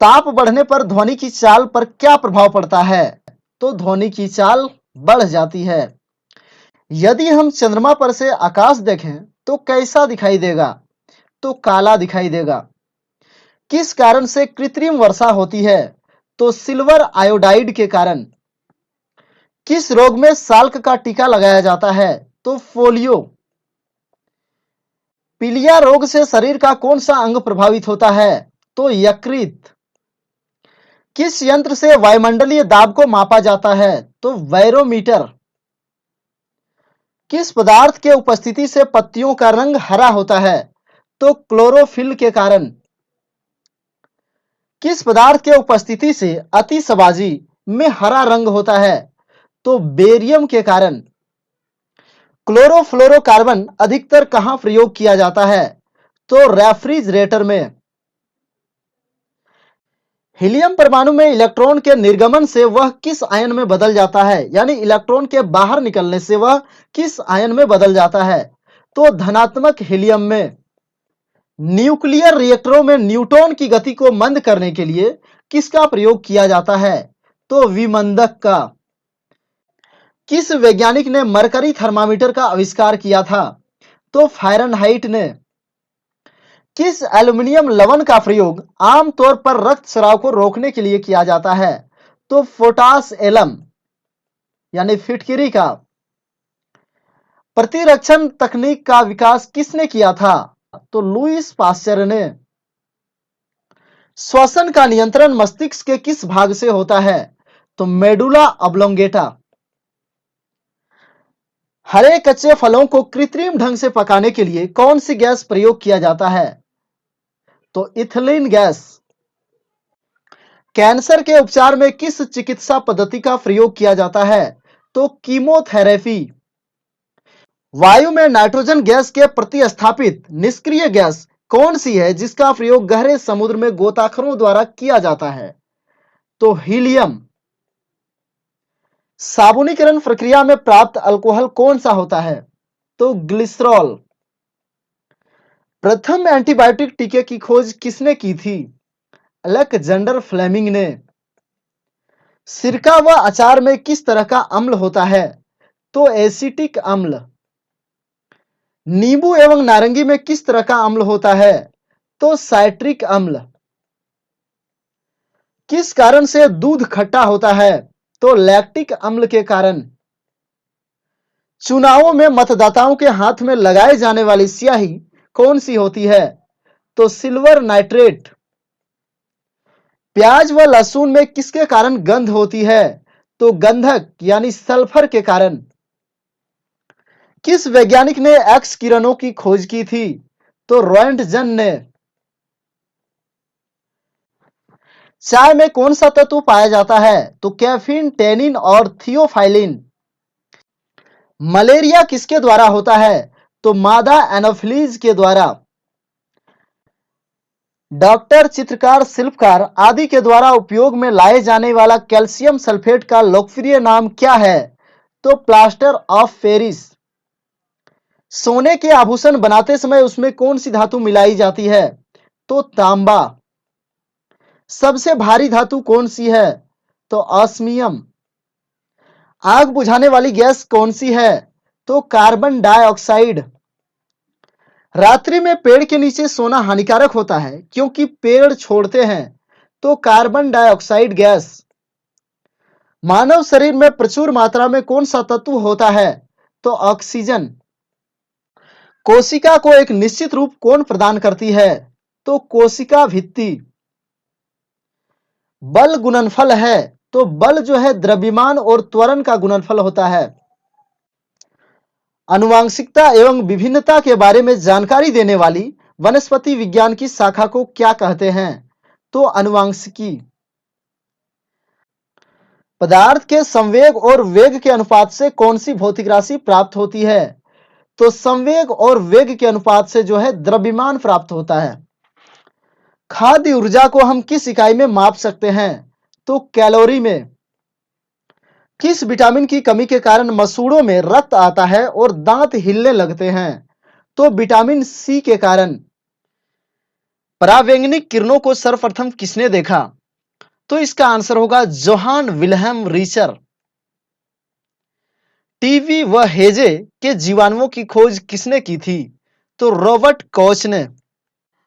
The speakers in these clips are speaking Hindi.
ताप बढ़ने पर ध्वनि की चाल पर क्या प्रभाव पड़ता है? तो ध्वनि की चाल बढ़ जाती है। यदि हम चंद्रमा पर से आकाश देखें तो कैसा दिखाई देगा? तो काला दिखाई देगा। किस कारण से कृत्रिम वर्षा होती है? तो सिल्वर आयोडाइड के कारण। किस रोग में साल्क का टीका लगाया जाता है? तो पोलियो। पीलिया रोग से शरीर का कौन सा अंग प्रभावित होता है? तो यकृत। किस यंत्र से वायुमंडलीय दाब को मापा जाता है? तो बैरोमीटर। किस पदार्थ के उपस्थिति से पत्तियों का रंग हरा होता है? तो क्लोरोफिल के कारण। किस पदार्थ के उपस्थिति से अतिशबाजी में हरा रंग होता है? तो बेरियम के कारण। क्लोरोफ्लोरोकार्बन अधिकतर कहां प्रयोग किया जाता है? तो रेफ्रिजरेटर में। हीलियम परमाणु में इलेक्ट्रॉन के निर्गमन से वह किस आयन में बदल जाता है? यानी इलेक्ट्रॉन के बाहर निकलने से वह किस आयन में बदल जाता है? तो धनात्मक हीलियम में। न्यूक्लियर रिएक्टरों में न्यूट्रॉन की गति को मंद करने के लिए किसका प्रयोग किया जाता है? तो विमंदक का। किस वैज्ञानिक ने मरकरी थर्मामीटर का आविष्कार किया था? तो फ़ारेनहाइट ने। किस एल्युमिनियम लवण का प्रयोग आमतौर पर रक्तस्राव को रोकने के लिए किया जाता है? तो पोटास एलम यानी फिटकिरी का। प्रतिरक्षण तकनीक का विकास किसने किया था? तो लुईस पास्चर ने। श्वसन का नियंत्रण मस्तिष्क के किस भाग से होता है? तो मेडुला ऑब्लोंगेटा। हरे कच्चे फलों को कृत्रिम ढंग से पकाने के लिए कौन सी गैस प्रयोग किया जाता है? तो इथिलीन गैस। कैंसर के उपचार में किस चिकित्सा पद्धति का प्रयोग किया जाता है? तो कीमोथेरेपी। वायु में नाइट्रोजन गैस के प्रतिस्थापित निष्क्रिय गैस कौन सी है जिसका प्रयोग गहरे समुद्र में गोताखोरों द्वारा किया जाता है? तो हीलियम। साबुनीकरण प्रक्रिया में प्राप्त अल्कोहल कौन सा होता है? तो ग्लिसरॉल। प्रथम एंटीबायोटिक टीके की खोज किसने की थी? अलेक्जेंडर फ्लेमिंग ने। सिरका व अचार में किस तरह का अम्ल होता है? तो एसिटिक अम्ल। नींबू एवं नारंगी में किस तरह का अम्ल होता है? तो साइट्रिक अम्ल। किस कारण से दूध खट्टा होता है? तो लैक्टिक अम्ल के कारण। चुनावों में मतदाताओं के हाथ में लगाए जाने वाली स्याही कौन सी होती है? तो सिल्वर नाइट्रेट। प्याज व लहसुन में किसके कारण गंध होती है? तो गंधक यानी सल्फर के कारण। किस वैज्ञानिक ने एक्स किरणों की खोज की थी? तो रोएंटजन ने। चाय में कौन सा तत्व पाया जाता है? तो कैफीन, टेनिन और थियोफाइलिन। मलेरिया किसके द्वारा होता है? तो मादा एनोफिलीज के द्वारा। डॉक्टर, चित्रकार, शिल्पकार आदि के द्वारा उपयोग में लाए जाने वाला कैल्शियम सल्फेट का लोकप्रिय नाम क्या है? तो प्लास्टर ऑफ पेरिस। सोने के आभूषण बनाते समय उसमें कौन सी धातु मिलाई जाती है? तो तांबा। सबसे भारी धातु कौन सी है? तो ऑस्मियम। आग बुझाने वाली गैस कौन सी है? तो कार्बन डाइऑक्साइड। रात्रि में पेड़ के नीचे सोना हानिकारक होता है क्योंकि पेड़ छोड़ते हैं। तो कार्बन डाइऑक्साइड गैस। मानव शरीर में प्रचुर मात्रा में कौन सा तत्व होता है? तो ऑक्सीजन। कोशिका को एक निश्चित रूप कौन प्रदान करती है? तो कोशिका भित्ति। बल गुणनफल है तो बल जो है द्रव्यमान और त्वरण का गुणनफल होता है। आनुवांशिकता एवं विभिन्नता के बारे में जानकारी देने वाली वनस्पति विज्ञान की शाखा को क्या कहते हैं? तो आनुवांशिकी। पदार्थ के संवेग और वेग के अनुपात से कौन सी भौतिक राशि प्राप्त होती है? तो संवेग और वेग के अनुपात से जो है द्रव्यमान प्राप्त होता है। खाद्य ऊर्जा को हम किस इकाई में माप सकते हैं? तो कैलोरी में। किस विटामिन की कमी के कारण मसूड़ों में रक्त आता है और दांत हिलने लगते हैं? तो विटामिन सी के कारण। परावैंगनिक किरणों को सर्वप्रथम किसने देखा? तो इसका आंसर होगा जोहान विल्हेम रीचर। टीवी व हेजे के जीवाणुओं की खोज किसने की थी? तो रॉबर्ट कॉच ने।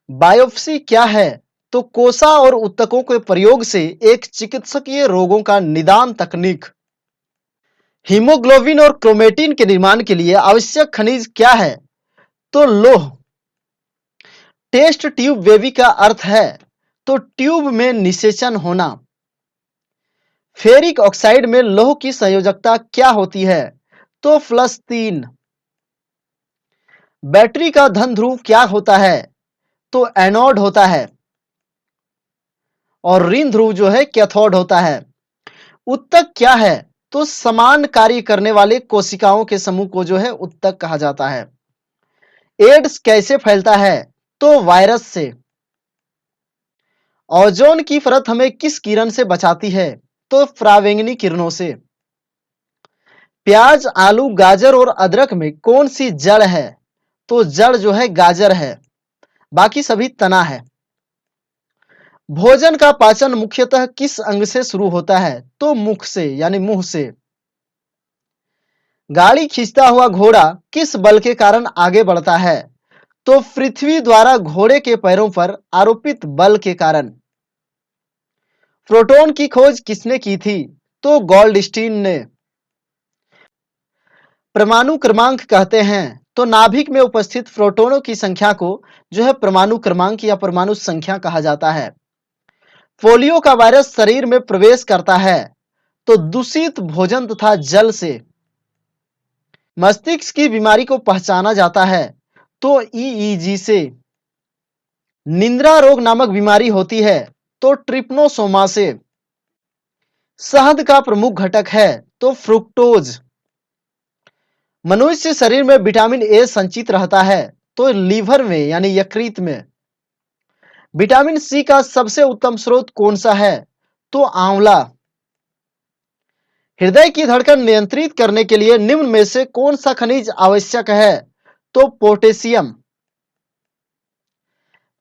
बायोप्सी क्या है? तो कोसा और ऊतकों के प्रयोग से एक चिकित्सकीय रोगों का निदान तकनीक। हीमोग्लोबिन और क्रोमेटिन के निर्माण के लिए आवश्यक खनिज क्या है? तो लोह। टेस्ट ट्यूब बेबी का अर्थ है? तो ट्यूब में निषेचन होना। फेरिक ऑक्साइड में लौह की संयोजकता क्या होती है? तो +3। बैटरी का धन ध्रुव क्या होता है? तो एनोड होता है। और ऋण ध्रुव जो है कैथोड होता है। उत्तक क्या है? तो समान कार्य करने वाले कोशिकाओं के समूह को जो है उत्तक कहा जाता है। एड्स कैसे फैलता है? तो वायरस से। ओजोन की परत हमें किस किरण से बचाती है? तो परावैंगनिक किरणों से। प्याज, आलू, गाजर और अदरक में कौन सी जड़ है? तो जड़ जो है गाजर है, बाकी सभी तना है। भोजन का पाचन मुख्यतः किस अंग से शुरू होता है? तो मुख से यानी मुंह से। गाड़ी खींचता हुआ घोड़ा किस बल के कारण आगे बढ़ता है? तो पृथ्वी द्वारा घोड़े के पैरों पर आरोपित बल के कारण। प्रोटॉन की खोज किसने की थी? तो गोल्डस्टीन ने। परमाणु क्रमांक कहते हैं तो नाभिक में उपस्थित प्रोटॉनों की संख्या को जो है परमाणु क्रमांक या परमाणु संख्या कहा जाता है। पोलियो का वायरस शरीर में प्रवेश करता है तो दूषित भोजन तथा जल से। मस्तिष्क की बीमारी को पहचाना जाता है तो ईईजी से। निंद्रा रोग नामक बीमारी होती है तो ट्रिप्नोसोमा से। शहद का प्रमुख घटक है तो फ्रुक्टोज। मनुष्य शरीर में विटामिन ए संचित रहता है तो लीवर में यानी यकृत में। विटामिन सी का सबसे उत्तम स्रोत कौन सा है? तो आंवला। हृदय की धड़कन नियंत्रित करने के लिए निम्न में से कौन सा खनिज आवश्यक है? तो पोटेशियम।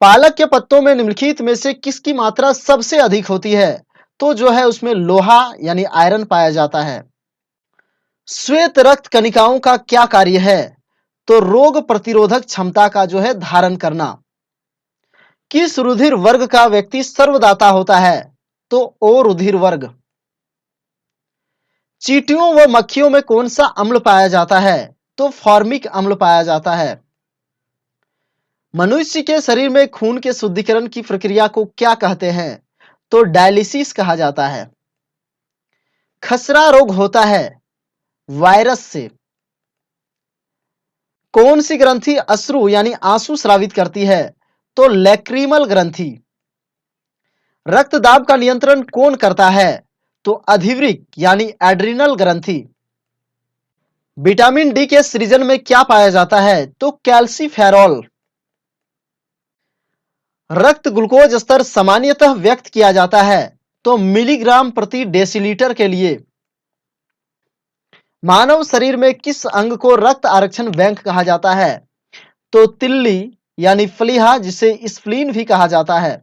पालक के पत्तों में निम्नलिखित में से किसकी मात्रा सबसे अधिक होती है? तो जो है उसमें लोहा यानी आयरन पाया जाता है। श्वेत रक्त कणिकाओं का क्या कार्य है? तो रोग प्रतिरोधक क्षमता का जो है धारण करना। किस रुधिर वर्ग का व्यक्ति सर्वदाता होता है? तो ओ रुधिर वर्ग। चींटियों व मक्खियों में कौन सा अम्ल पाया जाता है? तो फॉर्मिक अम्ल पाया जाता है। मनुष्य के शरीर में खून के शुद्धिकरण की प्रक्रिया को क्या कहते हैं? तो डायलिसिस कहा जाता है। खसरा रोग होता है वायरस से। कौन सी ग्रंथि अश्रु यानी आंसू स्रावित करती है? तो लैक्रिमल ग्रंथि। रक्तदाब का नियंत्रण कौन करता है? तो अधिवृक्क यानी एड्रिनल ग्रंथि। विटामिन डी के सृजन में क्या पाया जाता है? तो कैल्सीफेरॉल। रक्त ग्लूकोज स्तर सामान्यतः व्यक्त किया जाता है तो मिलीग्राम प्रति डेसीलीटर के लिए। मानव शरीर में किस अंग को रक्त आरक्षण बैंक कहा जाता है? तो तिल्ली यानी फलीहा, जिसे स्प्लीन भी कहा जाता है।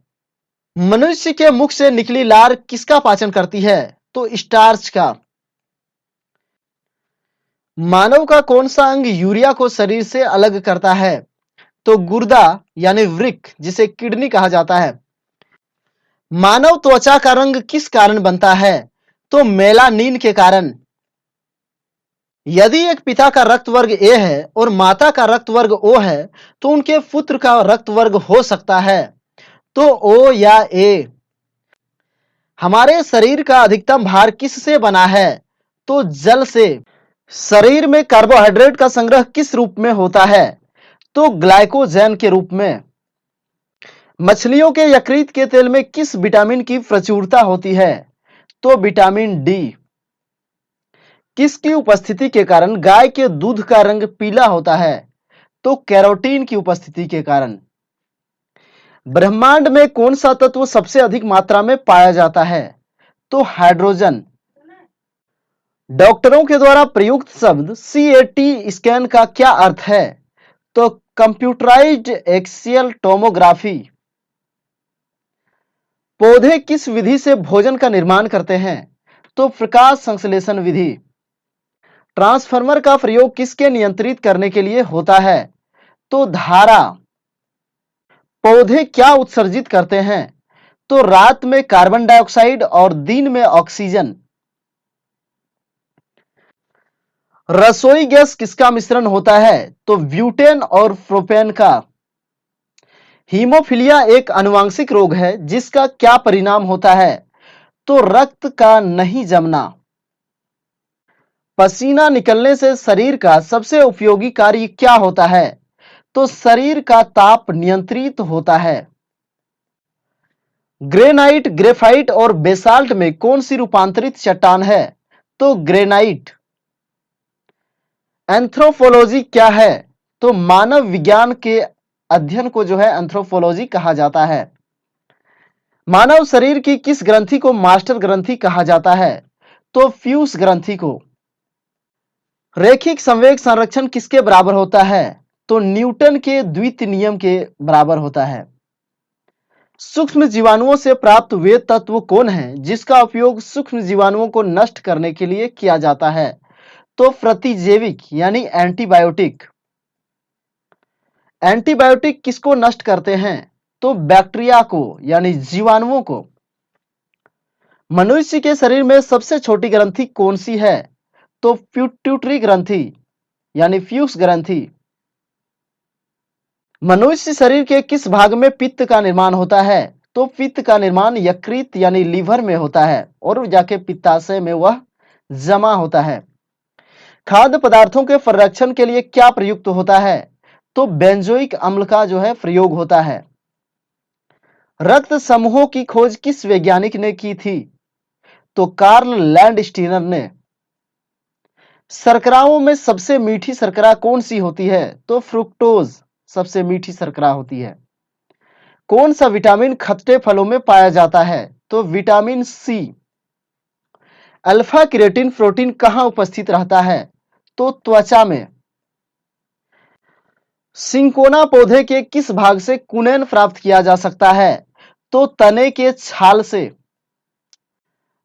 मनुष्य के मुख से निकली लार किसका पाचन करती है? तो स्टार्च का। मानव का कौन सा अंग यूरिया को शरीर से अलग करता है? तो गुर्दा यानी वृक्क, जिसे किडनी कहा जाता है। मानव त्वचा का रंग किस कारण बनता है? तो मेलानिन के कारण। यदि एक पिता का रक्त वर्ग ए है और माता का रक्त वर्ग ओ है तो उनके पुत्र का रक्त वर्ग हो सकता है तो ओ या ए। हमारे शरीर का अधिकतम भार किससे बना है? तो जल से। शरीर में कार्बोहाइड्रेट का संग्रह किस रूप में होता है? तो ग्लाइकोजन के रूप में। मछलियों के यकृत के तेल में किस विटामिन की प्रचुरता होती है? तो विटामिन डी। किसकी उपस्थिति के कारण गाय के दूध का रंग पीला होता है? तो कैरोटीन की उपस्थिति के कारण। ब्रह्मांड में कौन सा तत्व सबसे अधिक मात्रा में पाया जाता है? तो हाइड्रोजन। डॉक्टरों के द्वारा प्रयुक्त शब्द सीएटी स्कैन का क्या अर्थ है? तो कंप्यूटराइज्ड एक्सियल टोमोग्राफी। पौधे किस विधि से भोजन का निर्माण करते हैं? तो प्रकाश संश्लेषण विधि। ट्रांसफार्मर का प्रयोग किसके नियंत्रित करने के लिए होता है? तो धारा। पौधे क्या उत्सर्जित करते हैं? तो रात में कार्बन डाइऑक्साइड और दिन में ऑक्सीजन। रसोई गैस किसका मिश्रण होता है? तो ब्यूटेन और प्रोपेन का। हीमोफीलिया एक आनुवंशिक रोग है जिसका क्या परिणाम होता है? तो रक्त का नहीं जमना। पसीना निकलने से शरीर का सबसे उपयोगी कार्य क्या होता है? तो शरीर का ताप नियंत्रित होता है। ग्रेनाइट, ग्रेफाइट और बेसाल्ट में कौन सी रूपांतरित चट्टान है? तो ग्रेनाइट। एंथ्रोपोलॉजी क्या है? तो मानव विज्ञान के अध्ययन को जो है एंथ्रोपोलॉजी कहा जाता है। मानव शरीर की किस ग्रंथि को मास्टर ग्रंथि कहा जाता है? तो फ्यूस ग्रंथि को। रैखिक संवेग संरक्षण किसके बराबर होता है? तो न्यूटन के द्वितीय नियम के बराबर होता है। सूक्ष्म जीवाणुओं से प्राप्त वे तत्व कौन है जिसका उपयोग सूक्ष्म जीवाणुओं को नष्ट करने के लिए किया जाता है? तो प्रतिजैविक यानी एंटीबायोटिक। एंटीबायोटिक किसको नष्ट करते हैं? तो बैक्टीरिया को यानी जीवाणुओं को। मनुष्य के शरीर में सबसे छोटी ग्रंथि कौन सी है? तो पिट्यूटरी ग्रंथि यानी फ्यूस ग्रंथि। मनुष्य शरीर के किस भाग में पित्त का निर्माण होता है? तो पित्त का निर्माण यकृत यानी लीवर में होता है और जाके पित्ताशय में वह जमा होता है। खाद्य पदार्थों के संरक्षण के लिए क्या प्रयुक्त होता है? तो बेंजोइक अम्ल का जो है प्रयोग होता है। रक्त समूहों की खोज किस वैज्ञानिक ने की थी? तो कार्ल लैंडस्टीनर ने। शर्कराओं में सबसे मीठी शर्करा कौन सी होती है? तो फ्रुक्टोज सबसे मीठी शर्करा होती है। कौन सा विटामिन खट्टे फलों में पाया जाता है? तो vitamin C. Alpha keratin protein कहां उपस्थित रहता है? तो त्वचा में। सिंकोना पौधे के किस भाग से कुनैन प्राप्त किया जा सकता है? तो तने के छाल से।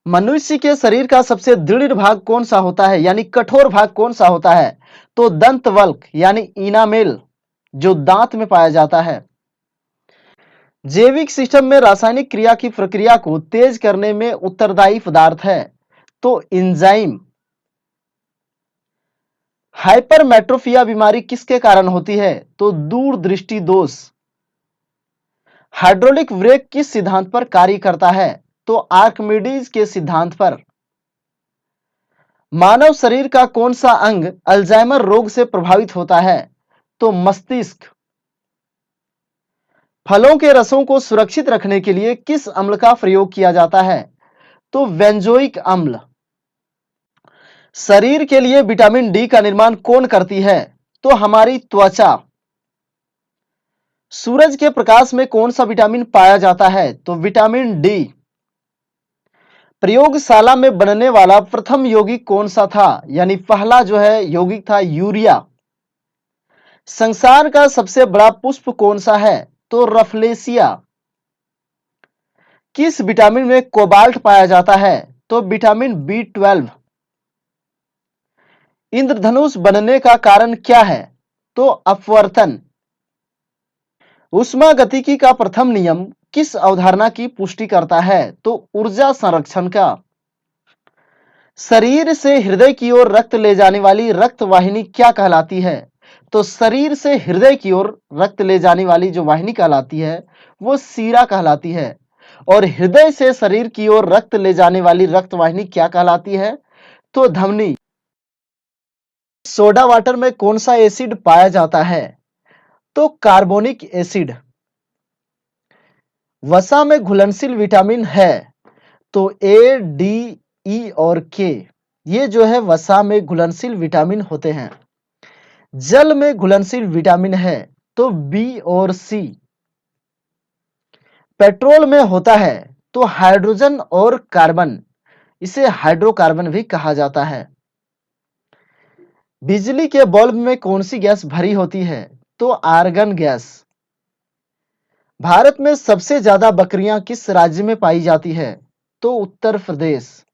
मनुष्य के शरीर का सबसे दृढ़ भाग कौन सा होता है यानी कठोर भाग कौन सा होता है? तो दंतवल्क यानी इनामेल जो दांत में पाया जाता है। जैविक सिस्टम में रासायनिक क्रिया की प्रक्रिया को तेज करने में उत्तरदायी पदार्थ है? तो एंजाइम। हाइपरमेट्रोपिया बीमारी किसके कारण होती है? तो दूरदृष्टि दोष। हाइड्रोलिक ब्रेक किस सिद्धांत पर कार्य करता है? तो आर्किमिडीज के सिद्धांत पर। मानव शरीर का कौन सा अंग अल्जाइमर रोग से प्रभावित होता है? तो मस्तिष्क। फलों के रसों को सुरक्षित रखने के लिए किस अम्ल का प्रयोग किया जाता है? तो बेंजोइक अम्ल। शरीर के लिए विटामिन डी का निर्माण कौन करती है? तो हमारी त्वचा। सूरज के प्रकाश में कौन सा विटामिन पाया जाता है? तो विटामिन डी। प्रयोगशाला में बनने वाला प्रथम यौगिक कौन सा था यानी पहला जो है यौगिक था यूरिया। संसार का सबसे बड़ा पुष्प कौन सा है? तो रफलेसिया। किस विटामिन में कोबाल्ट पाया जाता है? तो विटामिन B12। इंद्रधनुष बनने का कारण क्या है? तो अपवर्तन। ऊष्मागतिकी का प्रथम नियम किस अवधारणा की पुष्टि करता है? तो ऊर्जा संरक्षण का। शरीर से हृदय की ओर रक्त ले जाने वाली रक्त वाहिनी क्या कहलाती है? तो शरीर से हृदय की ओर रक्त ले जाने वाली जो वाहिनी कहलाती है वो सीरा कहलाती है और हृदय से शरीर की ओर रक्त ले जाने वाली रक्त वाहिनी क्या कहलाती है? तो धमनी। सोडा वाटर में कौन सा एसिड पाया जाता है? तो कार्बोनिक एसिड। वसा में घुलनशील विटामिन है? तो ए, डी, ई और के ये जो है वसा में घुलनशील विटामिन होते हैं। जल में घुलनशील विटामिन है? तो बी और सी। पेट्रोल में होता है? तो हाइड्रोजन और कार्बन, इसे हाइड्रोकार्बन भी कहा जाता है। बिजली के बल्ब में कौन सी गैस भरी होती है? तो आर्गन गैस। भारत में सबसे ज्यादा बकरियां किस राज्य में पाई जाती है? तो उत्तर प्रदेश।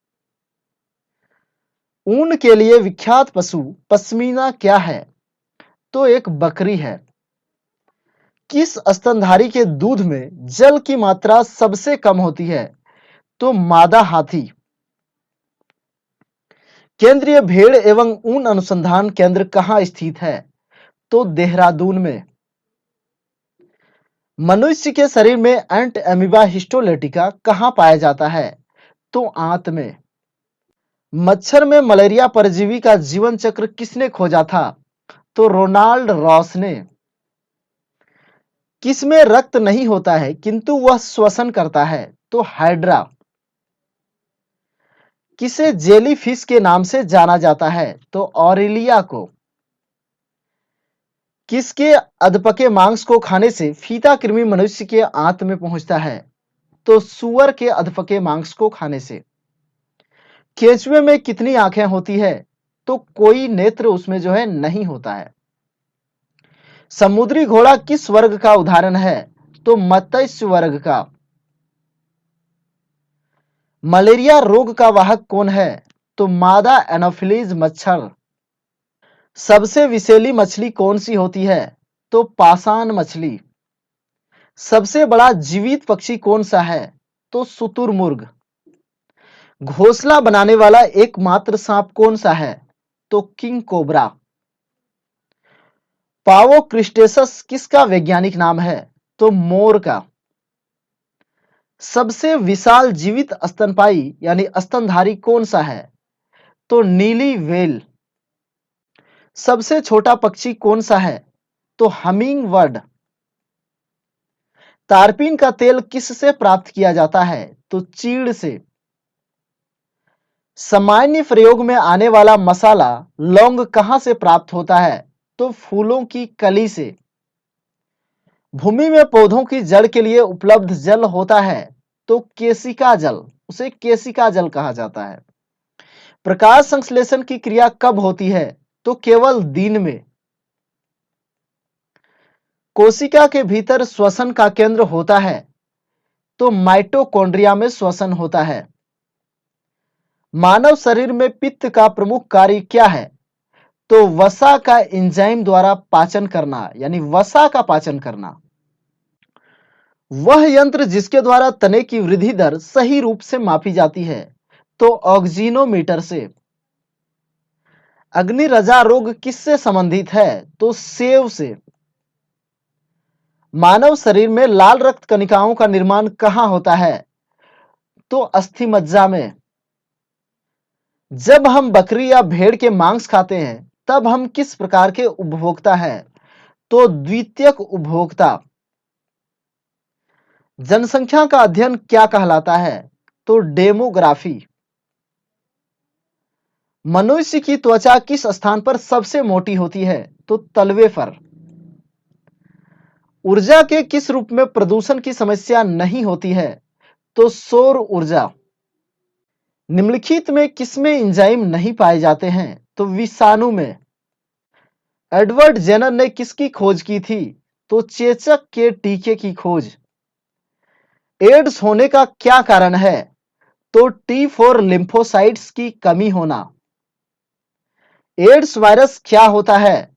ऊन के लिए विख्यात पशु पश्मीना क्या है? तो एक बकरी है। किस स्तनधारी के दूध में जल की मात्रा सबसे कम होती है? तो मादा हाथी। केंद्रीय भेड़ एवं ऊन अनुसंधान केंद्र कहाँ स्थित है? तो देहरादून में। मनुष्य के शरीर में एंट एमिबा हिस्टोलेटिका कहाँ पाया जाता है? तो आंत में। मच्छर में मलेरिया परजीवी का जीवन चक्र किसने खोजा था? तो रोनाल्ड रॉस ने। किसमें रक्त नहीं होता है किंतु वह श्वसन करता है? तो हाइड्रा। किसे जेली फिश के नाम से जाना जाता है? तो ऑरेलिया को। किसके अधपके मांस को खाने से फीता कृमि मनुष्य के आंत में पहुंचता है? तो सूअर के अधपके मांस को खाने से। केंचुए में कितनी आंखें होती है? तो कोई नेत्र उसमें जो है नहीं होता है। समुद्री घोड़ा किस वर्ग का उदाहरण है? तो मत्स्य वर्ग का। मलेरिया रोग का वाहक कौन है? तो मादा एनोफिलीज मच्छर। सबसे विषैली मछली कौन सी होती है? तो पाषाण मछली। सबसे बड़ा जीवित पक्षी कौन सा है? तो शुतुरमुर्ग। घोंसला बनाने वाला एकमात्र सांप कौन सा है? तो किंग कोबरा। पावोक्रिस्टेसस किसका वैज्ञानिक नाम है? तो मोर का। सबसे विशाल जीवित स्तनपायी यानी स्तनधारी कौन सा है? तो नीली व्हेल। सबसे छोटा पक्षी कौन सा है? तो हमिंग बर्ड। तारपीन का तेल किससे प्राप्त किया जाता है? तो चीड़ से। सामान्य प्रयोग में आने वाला मसाला लौंग कहां से प्राप्त होता है? तो फूलों की कली से। भूमि में पौधों की जड़ के लिए उपलब्ध जल होता है? तो केशिका जल, उसे केशिका जल कहा जाता है। प्रकाश संश्लेषण की क्रिया कब होती है? तो केवल दिन में। कोशिका के भीतर श्वसन का केंद्र होता है? तो माइटोकॉन्ड्रिया में श्वसन होता है। मानव शरीर में पित्त का प्रमुख कार्य क्या है? तो वसा का एंजाइम द्वारा पाचन करना, यानी वसा का पाचन करना। वह यंत्र जिसके द्वारा तने की वृद्धि दर सही रूप से मापी जाती है? तो ऑक्सीनोमीटर से। अग्निरजा रोग किससे संबंधित है? तो सेव से। मानव शरीर में लाल रक्त कणिकाओं का निर्माण कहां होता है? तो अस्थिमज्जा में। जब हम बकरी या भेड़ के मांस खाते हैं तब हम किस प्रकार के उपभोक्ता हैं? तो द्वितीयक उपभोक्ता। जनसंख्या का अध्ययन क्या कहलाता है? तो डेमोग्राफी। मनुष्य की त्वचा किस स्थान पर सबसे मोटी होती है? तो तलवे पर। ऊर्जा के किस रूप में प्रदूषण की समस्या नहीं होती है? तो सौर ऊर्जा। निम्नलिखित में किसमें एंजाइम नहीं पाए जाते हैं? तो विषाणु में। एडवर्ड जेनर ने किसकी खोज की थी? तो चेचक के टीके की खोज। एड्स होने का क्या कारण है? तो T4 लिम्फोसाइट्स की कमी होना। एड्स वायरस क्या होता है?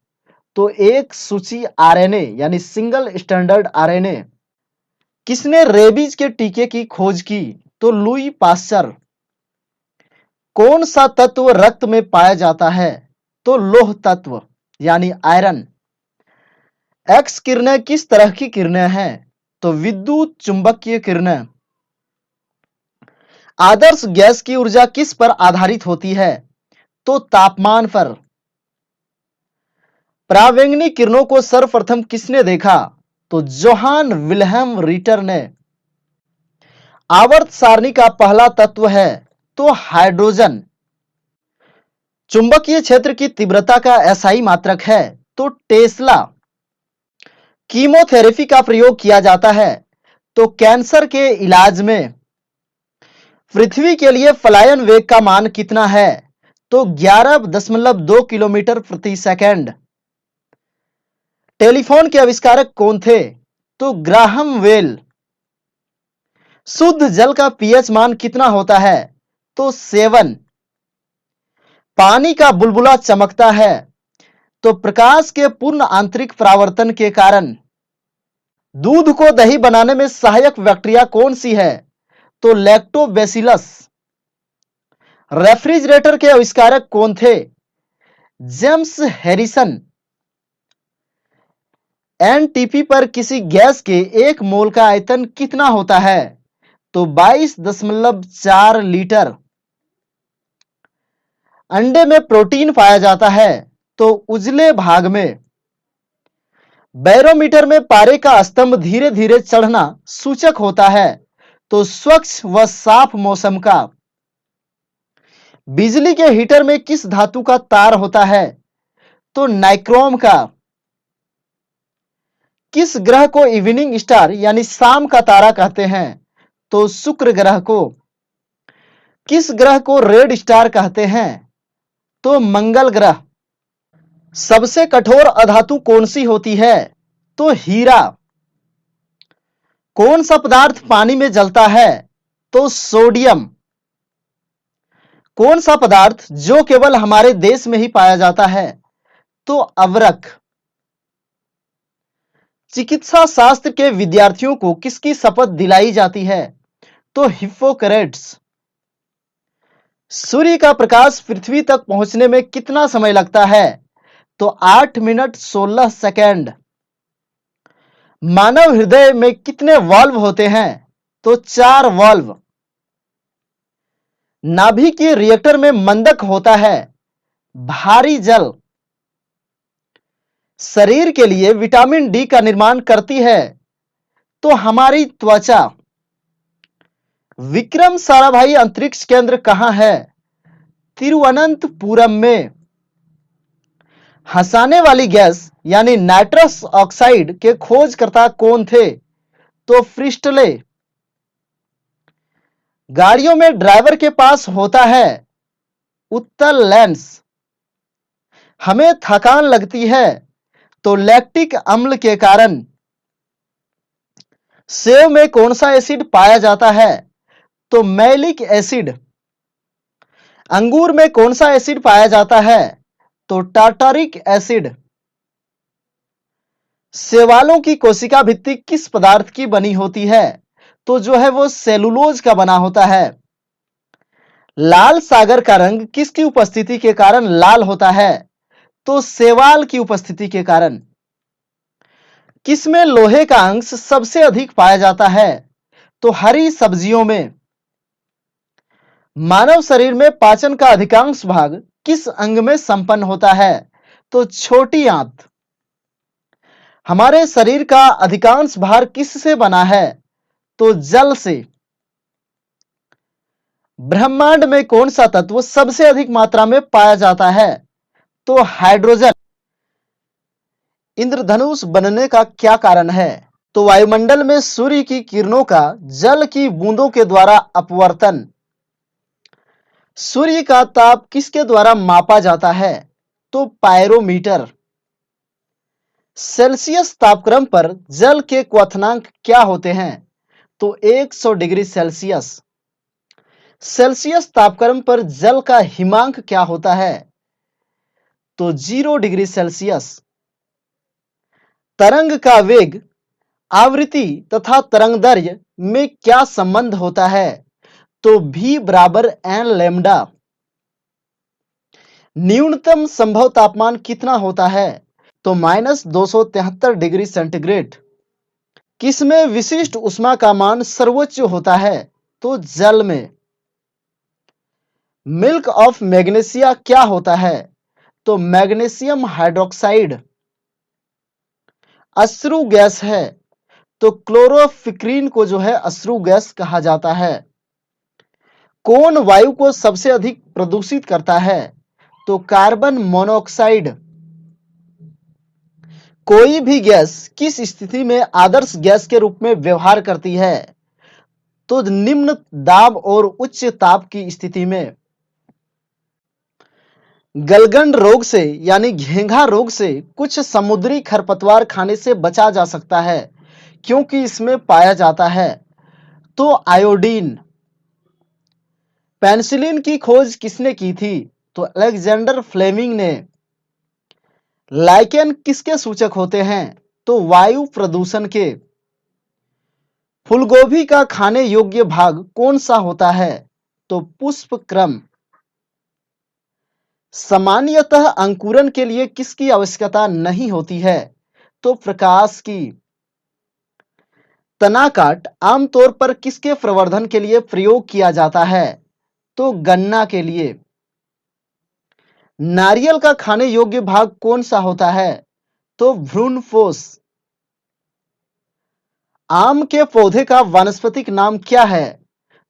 तो एक सूची आरएनए यानी सिंगल स्टैंडर्ड आरएनए। किसने रेबीज के टीके की खोज की? तो लुई पास्चर। कौन सा तत्व रक्त में पाया जाता है? तो लौह तत्व यानी आयरन। एक्स किरणें किस तरह की किरणें हैं? तो विद्युत चुंबकीय किरणें। आदर्श गैस की ऊर्जा किस पर आधारित होती है? तो तापमान पर। परावैंगनी किरणों को सर्वप्रथम किसने देखा? तो जोहान विल्हेम रिटर ने। आवर्त सारणी का पहला तत्व है? तो हाइड्रोजन। चुंबकीय क्षेत्र की तीव्रता का एसआई मात्रक है? तो टेस्ला। कीमोथेरेपी का प्रयोग किया जाता है? तो कैंसर के इलाज में। पृथ्वी के लिए पलायन वेग का मान कितना है? तो 11.2 किलोमीटर प्रति सेकंड। टेलीफोन के आविष्कारक कौन थे? तो ग्राहम वेल। शुद्ध जल का पीएच मान कितना होता है? तो 7। पानी का बुलबुला चमकता है तो प्रकाश के पूर्ण आंतरिक परावर्तन के कारण। दूध को दही बनाने में सहायक बैक्टीरिया कौन सी है? तो लैक्टोबैसिलस। रेफ्रिजरेटर के आविष्कारक कौन थे? James Harrison. एनटीपी पर किसी गैस के 1 मोल का आयतन कितना होता है? तो 22.4 लीटर। अंडे में प्रोटीन पाया जाता है तो उजले भाग में। बैरोमीटर में पारे का स्तंभ धीरे धीरे चढ़ना सूचक होता है तो स्वच्छ व साफ मौसम का। बिजली के हीटर में किस धातु का तार होता है? तो नाइक्रोम का। किस ग्रह को इवनिंग स्टार यानी शाम का तारा कहते हैं? तो शुक्र ग्रह को। किस ग्रह को रेड स्टार कहते हैं? तो मंगल ग्रह। सबसे कठोर अधातु कौन सी होती है? तो हीरा। कौन सा पदार्थ पानी में जलता है? तो सोडियम। कौन सा पदार्थ जो केवल हमारे देश में ही पाया जाता है? तो अवरक। चिकित्सा शास्त्र के विद्यार्थियों को किसकी शपथ दिलाई जाती है? तो हिप्पोक्रेट्स। सूर्य का प्रकाश पृथ्वी तक पहुंचने में कितना समय लगता है? तो 8 मिनट 16 सेकेंड। मानव हृदय में कितने वाल्व होते हैं? तो 4 वाल्व। नाभिकीय रिएक्टर में मंदक होता है भारी जल। शरीर के लिए विटामिन डी का निर्माण करती है तो हमारी त्वचा। विक्रम साराभाई अंतरिक्ष केंद्र कहां है? तिरुवनंतपुरम में। हंसाने वाली गैस यानी नाइट्रस ऑक्साइड के खोजकर्ता कौन थे? तो प्रिस्टले। गाड़ियों में ड्राइवर के पास होता है उत्तल लेंस। हमें थकान लगती है तो लैक्टिक अम्ल के कारण। सेव में कौन सा एसिड पाया जाता है? तो मैलिक एसिड। अंगूर में कौन सा एसिड पाया जाता है? तो टार्टारिक एसिड। शैवालों की कोशिका भित्ति किस पदार्थ की बनी होती है? तो जो है वो सेलुलोज का बना होता है। लाल सागर का रंग किसकी उपस्थिति के कारण लाल होता है? तो शैवाल की उपस्थिति के कारण। किसमें लोहे का अंश सबसे अधिक पाया जाता है? तो हरी सब्जियों में। मानव शरीर में पाचन का अधिकांश भाग किस अंग में संपन्न होता है? तो छोटी आंत। हमारे शरीर का अधिकांश भार किससे बना है? तो जल से। ब्रह्मांड में कौन सा तत्व सबसे अधिक मात्रा में पाया जाता है? तो हाइड्रोजन। इंद्रधनुष बनने का क्या कारण है? तो वायुमंडल में सूर्य की किरणों का जल की बूंदों के द्वारा अपवर्तन। सूर्य का ताप किसके द्वारा मापा जाता है? तो पायरोमीटर। सेल्सियस तापक्रम पर जल के क्वथनांक क्या होते हैं? तो 100 डिग्री सेल्सियस। सेल्सियस तापक्रम पर जल का हिमांक क्या होता है? तो 0 डिग्री सेल्सियस। तरंग का वेग, आवृत्ति तथा तरंगदैर्घ्य में क्या संबंध होता है? तो v बराबर n लैम्डा। न्यूनतम संभव तापमान कितना होता है? तो -273 डिग्री सेंटीग्रेड। किसमें विशिष्ट ऊष्मा का मान सर्वोच्च होता है? तो जल में। मिल्क ऑफ मैग्नीशिया क्या होता है? तो मैग्नीशियम हाइड्रोक्साइड। अश्रु गैस है तो क्लोरोफिक्रीन को जो है अश्रु गैस कहा जाता है। कौन वायु को सबसे अधिक प्रदूषित करता है? तो कार्बन मोनोऑक्साइड। कोई भी गैस किस स्थिति में आदर्श गैस के रूप में व्यवहार करती है? तो निम्न दाब और उच्च ताप की स्थिति में। गलगंड रोग से यानी घेंघा रोग से कुछ समुद्री खरपतवार खाने से बचा जा सकता है। क्योंकि इसमें पाया जाता है? तो आयोडीन। पेनिसिलिन की खोज किसने की थी? तो अलेक्जेंडर फ्लेमिंग ने। लाइकेन किसके सूचक होते हैं? तो वायु प्रदूषण के। फूलगोभी का खाने योग्य भाग कौन सा होता है? तो पुष्प क्रम। सामान्यतः अंकुरन के लिए किसकी आवश्यकता नहीं होती है? तो प्रकाश की। तना काट आमतौर पर किसके प्रवर्धन के लिए प्रयोग किया जाता है? तो गन्ना के लिए। नारियल का खाने योग्य भाग कौन सा होता है? तो भ्रूणपोष। आम के पौधे का वानस्पतिक नाम क्या है?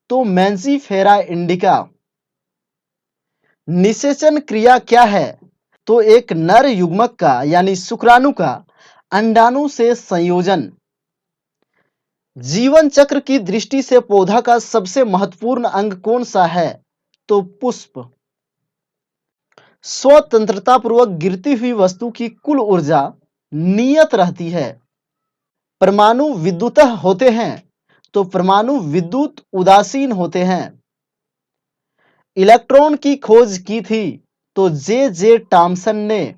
तो मैंजीफेरा इंडिका। निषेचन क्रिया क्या है? तो एक नर युग्मक का यानी शुक्राणु का अंडाणु से संयोजन। जीवन चक्र की दृष्टि से पौधा का सबसे महत्वपूर्ण अंग कौन सा है? तो पुष्प। स्वतंत्रता पूर्वक गिरती हुई वस्तु की कुल ऊर्जा नियत रहती है। परमाणु विद्युतः होते हैं, तो परमाणु विद्युत उदासीन होते हैं। इलेक्ट्रॉन की खोज की थी, तो जे टॉमसन ने।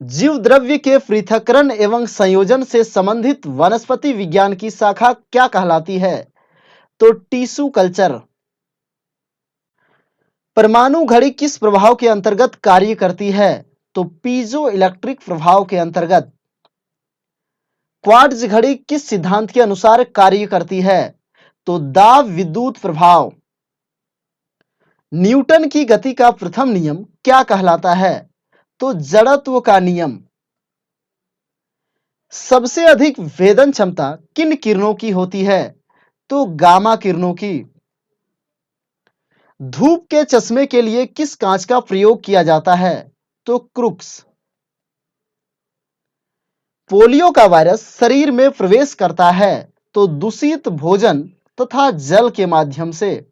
जीव द्रव्य के पृथक्करण एवं संयोजन से संबंधित वनस्पति विज्ञान की शाखा क्या कहलाती है? तो टिश्यू कल्चर। परमाणु घड़ी किस प्रभाव के अंतर्गत कार्य करती है? तो पीजो इलेक्ट्रिक प्रभाव के अंतर्गत। क्वार्ट्ज घड़ी किस सिद्धांत के अनुसार कार्य करती है? तो दाब विद्युत प्रभाव। न्यूटन की गति का प्रथम नियम क्या कहलाता है? तो जड़त्व का नियम। सबसे अधिक वेदन क्षमता किन किरणों की होती है? तो गामा किरणों की। धूप के चश्मे के लिए किस कांच का प्रयोग किया जाता है? तो क्रुक्स। पोलियो का वायरस शरीर में प्रवेश करता है, तो दूषित भोजन तथा जल के माध्यम से।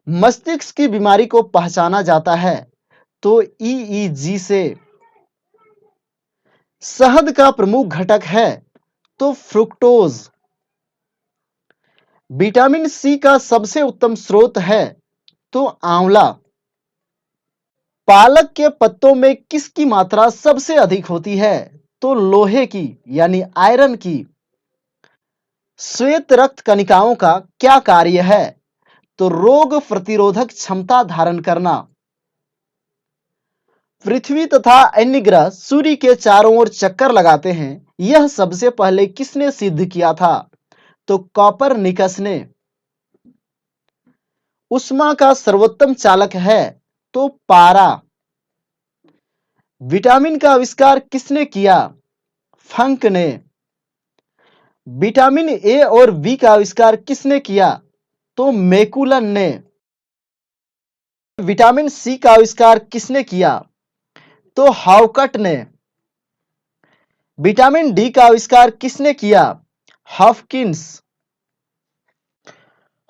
मस्तिष्क की बीमारी को पहचाना जाता है, तो ईईजी से। शहद का प्रमुख घटक है, तो फ्रुक्टोज। विटामिन सी का सबसे उत्तम स्रोत है, तो आंवला। पालक के पत्तों में किसकी मात्रा सबसे अधिक होती है? तो लोहे की यानी आयरन की। श्वेत रक्त कणिकाओं का क्या कार्य है? तो रोग प्रतिरोधक क्षमता धारण करना। पृथ्वी तथा अन्य ग्रह सूर्य के चारों ओर चक्कर लगाते हैं, यह सबसे पहले किसने सिद्ध किया था? तो कॉपरनिकस ने। उष्मा का सर्वोत्तम चालक है, तो पारा। विटामिन का आविष्कार किसने किया? फंक ने। विटामिन ए और बी का आविष्कार किसने किया? तो मैकुलन ने। विटामिन सी का आविष्कार किसने किया? तो हाउकट ने। विटामिन डी का आविष्कार किसने किया? हॉपकिंस।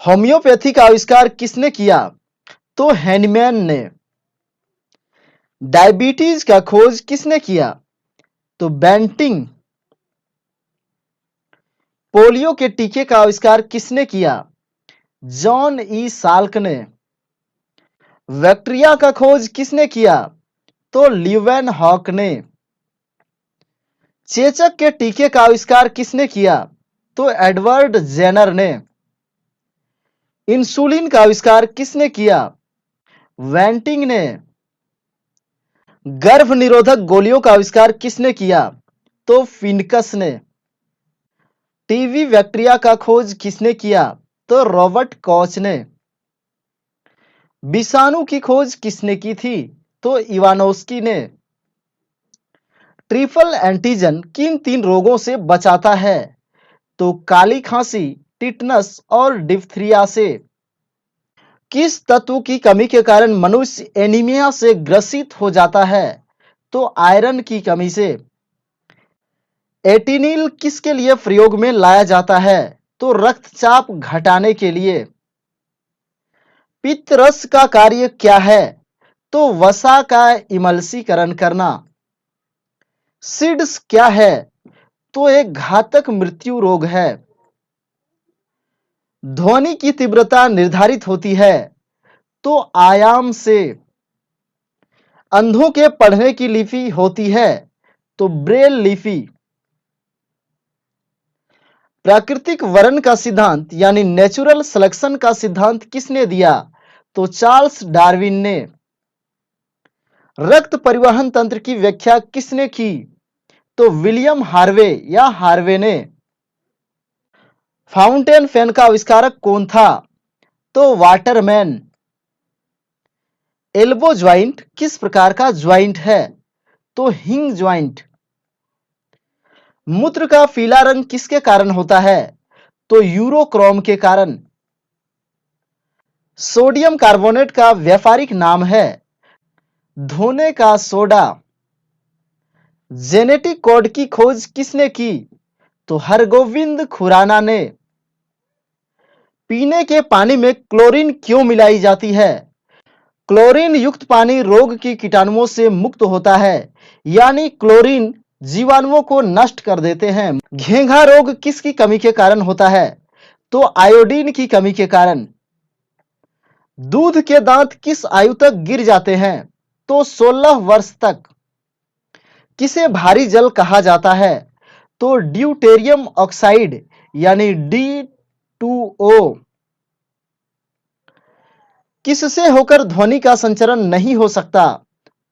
होम्योपैथी का आविष्कार किसने किया? तो हैनीमैन ने। डायबिटीज का खोज किसने किया? तो बेंटिंग। पोलियो के टीके का आविष्कार किसने किया? जॉन ई साल्क ने। बैक्टीरिया का खोज किसने किया? तो ल्यूवेनहॉक ने। चेचक के टीके का आविष्कार किसने किया? तो एडवर्ड जेनर ने। इंसुलिन का आविष्कार किसने किया? वेंटिंग ने। गर्भ निरोधक गोलियों का आविष्कार किसने किया? तो फिनकस ने। टीबी बैक्टीरिया का खोज किसने किया? तो रॉबर्ट कॉच ने। विषाणु की खोज किसने की थी? तो इवानोस्की ने। ट्रिपल एंटीजन किन तीन रोगों से बचाता है? तो काली खांसी, टिटनस और डिप्थीरिया से। किस तत्व की कमी के कारण मनुष्य एनीमिया से ग्रसित हो जाता है? तो आयरन की कमी से। एटिनिल किसके लिए प्रयोग में लाया जाता है? तो रक्तचाप घटाने के लिए। पित्त रस का कार्य क्या है? तो वसा का इमल्सीकरण करना। सीड्स क्या है? तो एक घातक मृत्यु रोग है। ध्वनि की तीव्रता निर्धारित होती है तो आयाम से। अंधों के पढ़ने की लिपि होती है तो ब्रेल लिपि। प्राकृतिक वर्ण का सिद्धांत यानी नेचुरल सिलेक्शन का सिद्धांत किसने दिया? तो चार्ल्स डार्विन ने। रक्त परिवहन तंत्र की व्याख्या किसने की? तो विलियम हार्वे या हार्वे ने। फाउंटेन पेन का आविष्कारक कौन था? तो वाटरमैन। एल्बो ज्वाइंट किस प्रकार का ज्वाइंट है? तो हिंग ज्वाइंट। मूत्र का पीला रंग किसके कारण होता है? तो यूरोक्रोम के कारण। सोडियम कार्बोनेट का व्यापारिक नाम है धोने का सोडा। जेनेटिक कोड की खोज किसने की? तो हरगोविंद खुराना ने। पीने के पानी में क्लोरीन क्यों मिलाई जाती है? क्लोरीन युक्त पानी रोग की कीटाणुओं से मुक्त होता है, यानी क्लोरीन जीवाणुओं को नष्ट कर देते हैं। घेंघा रोग किसकी कमी के कारण होता है? तो आयोडीन की कमी के कारण। दूध के दांत किस आयु तक गिर जाते हैं? तो 16 वर्ष तक। किसे भारी जल कहा जाता है? तो ड्यूटेरियम ऑक्साइड यानी D2O। किससे होकर ध्वनि का संचरण नहीं हो सकता?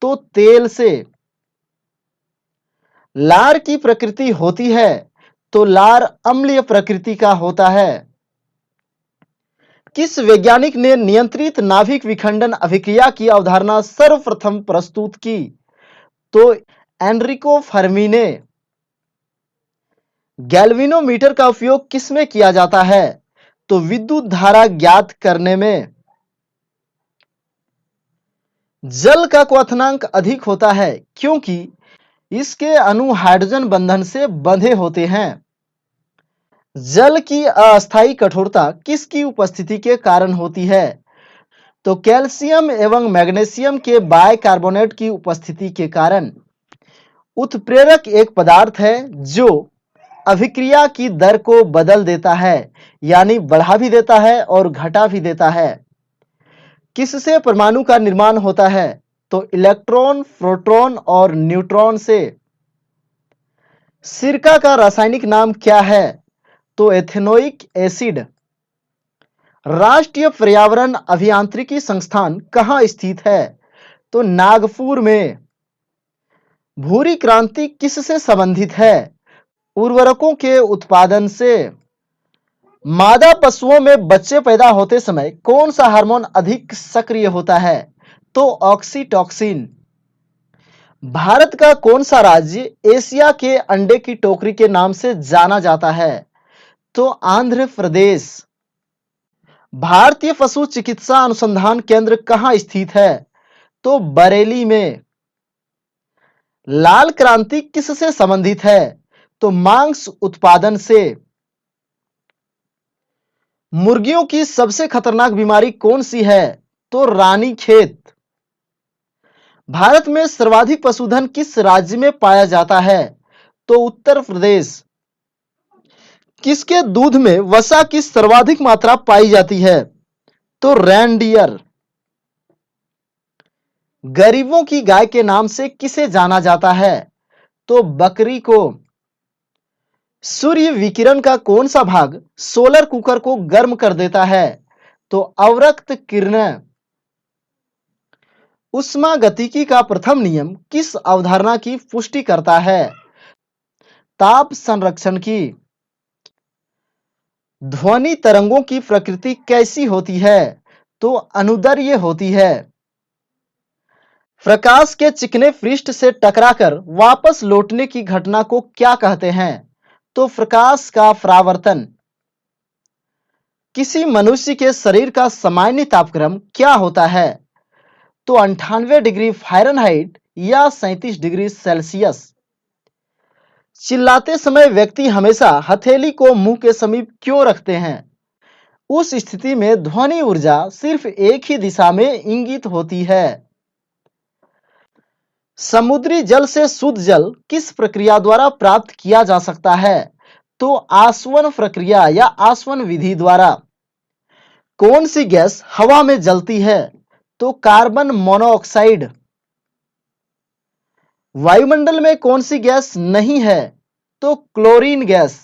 तो तेल से। लार की प्रकृति होती है तो लार अम्लीय प्रकृति का होता है। किस वैज्ञानिक ने नियंत्रित नाभिक विखंडन अभिक्रिया की अवधारणा सर्वप्रथम प्रस्तुत की? तो एनरिको फर्मी ने। गैल्वेनोमीटर का उपयोग किसमें किया जाता है? तो विद्युत धारा ज्ञात करने में। जल का क्वथनांक अधिक होता है क्योंकि इसके अणु हाइड्रोजन बंधन से बंधे होते हैं। जल की अस्थायी कठोरता किसकी उपस्थिति के कारण होती है? तो कैल्शियम एवं मैग्नीशियम के बाइकार्बोनेट की उपस्थिति के कारण। उत्प्रेरक एक पदार्थ है जो अभिक्रिया की दर को बदल देता है, यानी बढ़ा भी देता है और घटा भी देता है। किससे परमाणु का निर्माण होता है? तो इलेक्ट्रॉन, प्रोटॉन और न्यूट्रॉन से। सिरका का रासायनिक नाम क्या है? तो एथेनोइक एसिड। राष्ट्रीय पर्यावरण अभियांत्रिकी संस्थान कहाँ स्थित है? तो नागपुर में। भूरी क्रांति किससे संबंधित है? उर्वरकों के उत्पादन से। मादा पशुओं में बच्चे पैदा होते समय कौन सा हार्मोन अधिक सक्रिय होता है? तो ऑक्सीटॉसिन। भारत का कौन सा राज्य एशिया के अंडे की टोकरी के नाम से जाना जाता है? तो आंध्र प्रदेश। भारतीय पशु चिकित्सा अनुसंधान केंद्र कहाँ स्थित है? तो बरेली में। लाल क्रांति किससे संबंधित है? तो मांस उत्पादन से। मुर्गियों की सबसे खतरनाक बीमारी कौन सी है? तो रानीखेत। भारत में सर्वाधिक पशुधन किस राज्य में पाया जाता है? तो उत्तर प्रदेश। किसके दूध में वसा की सर्वाधिक मात्रा पाई जाती है? तो रेनडियर। गरीबों की गाय के नाम से किसे जाना जाता है? तो बकरी को। सूर्य विकिरण का कौन सा भाग सोलर कुकर को गर्म कर देता है? तो अवरक्त किरणें। उष्मागतिकी का प्रथम नियम किस अवधारणा की पुष्टि करता है? ताप संरक्षण की। ध्वनि तरंगों की प्रकृति कैसी होती है? तो अनुदैर्ध्य होती है। प्रकाश के चिकने पृष्ठ से टकराकर वापस लौटने की घटना को क्या कहते हैं? तो प्रकाश का परावर्तन। किसी मनुष्य के शरीर का सामान्य तापक्रम क्या होता है? तो 98 डिग्री फ़ारेनहाइट या 37 डिग्री सेल्सियस। चिल्लाते समय व्यक्ति हमेशा हथेली को मुंह के समीप क्यों रखते हैं? उस स्थिति में ध्वनि ऊर्जा सिर्फ एक ही दिशा में इंगित होती है। समुद्री जल से शुद्ध जल किस प्रक्रिया द्वारा प्राप्त किया जा सकता है? तो आसवन प्रक्रिया या आसवन विधि द्वारा। कौन सी गैस हवा में जलती है? तो कार्बन मोनोऑक्साइड। वायुमंडल में कौन सी गैस नहीं है? तो क्लोरीन गैस।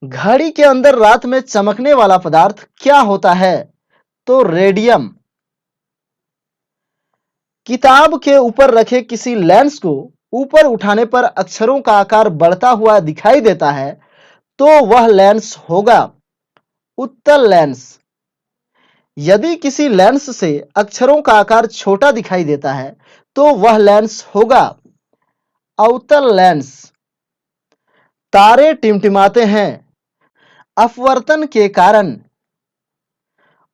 घड़ी के अंदर रात में चमकने वाला पदार्थ क्या होता है? तो रेडियम। किताब के ऊपर रखे किसी लेंस को ऊपर उठाने पर अक्षरों का आकार बढ़ता हुआ दिखाई देता है, तो वह लेंस होगा उत्तल लेंस। यदि किसी लेंस से अक्षरों का आकार छोटा दिखाई देता है, तो वह लेंस होगा अवतल लेंस। तारे टिमटिमाते हैं अपवर्तन के कारण।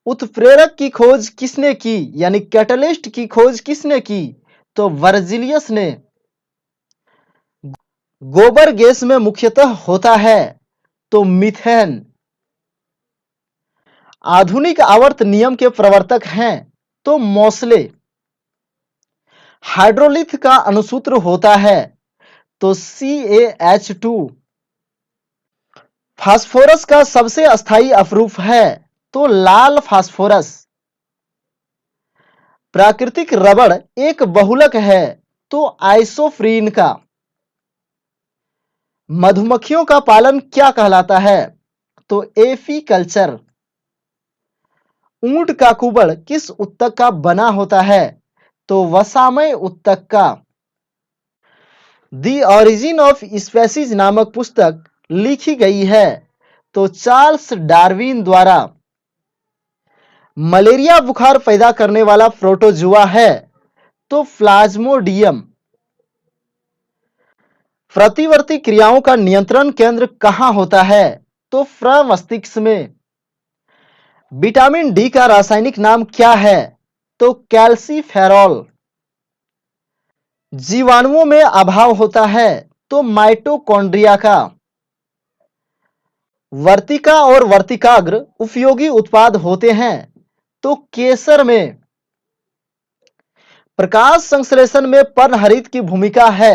उत्प्रेरक की खोज किसने की, यानी कैटलिस्ट की खोज किसने की? तो वर्जिलियस ने। गोबर गैस में मुख्यतः होता है तो मीथेन। आधुनिक आवर्त नियम के प्रवर्तक हैं तो मोसले। हाइड्रोलिथ का अणुसूत्र होता है तो CaH2। फास्फोरस का सबसे अस्थायी अपरूप है तो लाल फास्फोरस। प्राकृतिक रबड़ एक बहुलक है तो आइसोप्रीन का। मधुमक्खियों का पालन क्या कहलाता है? तो एपीकल्चर। ऊंट का कुबड़ किस उत्तक का बना होता है? तो वसामय उत्तक का। द ऑरिजिन ऑफ स्पेसीज नामक पुस्तक लिखी गई है तो चार्ल्स डार्विन द्वारा। मलेरिया बुखार पैदा करने वाला प्रोटोजुआ है तो प्लाज्मोडियम। प्रतिवर्ती क्रियाओं का नियंत्रण केंद्र कहां होता है? तो प्रमस्तिष्क में। विटामिन डी का रासायनिक नाम क्या है? तो कैल्सीफेरॉल। जीवाणुओं में अभाव होता है तो माइटोकॉन्ड्रिया का। वर्तिका और वर्तिकाग्र उपयोगी उत्पाद होते हैं तो केसर में। प्रकाश संश्लेषण में पर्णहरित की भूमिका है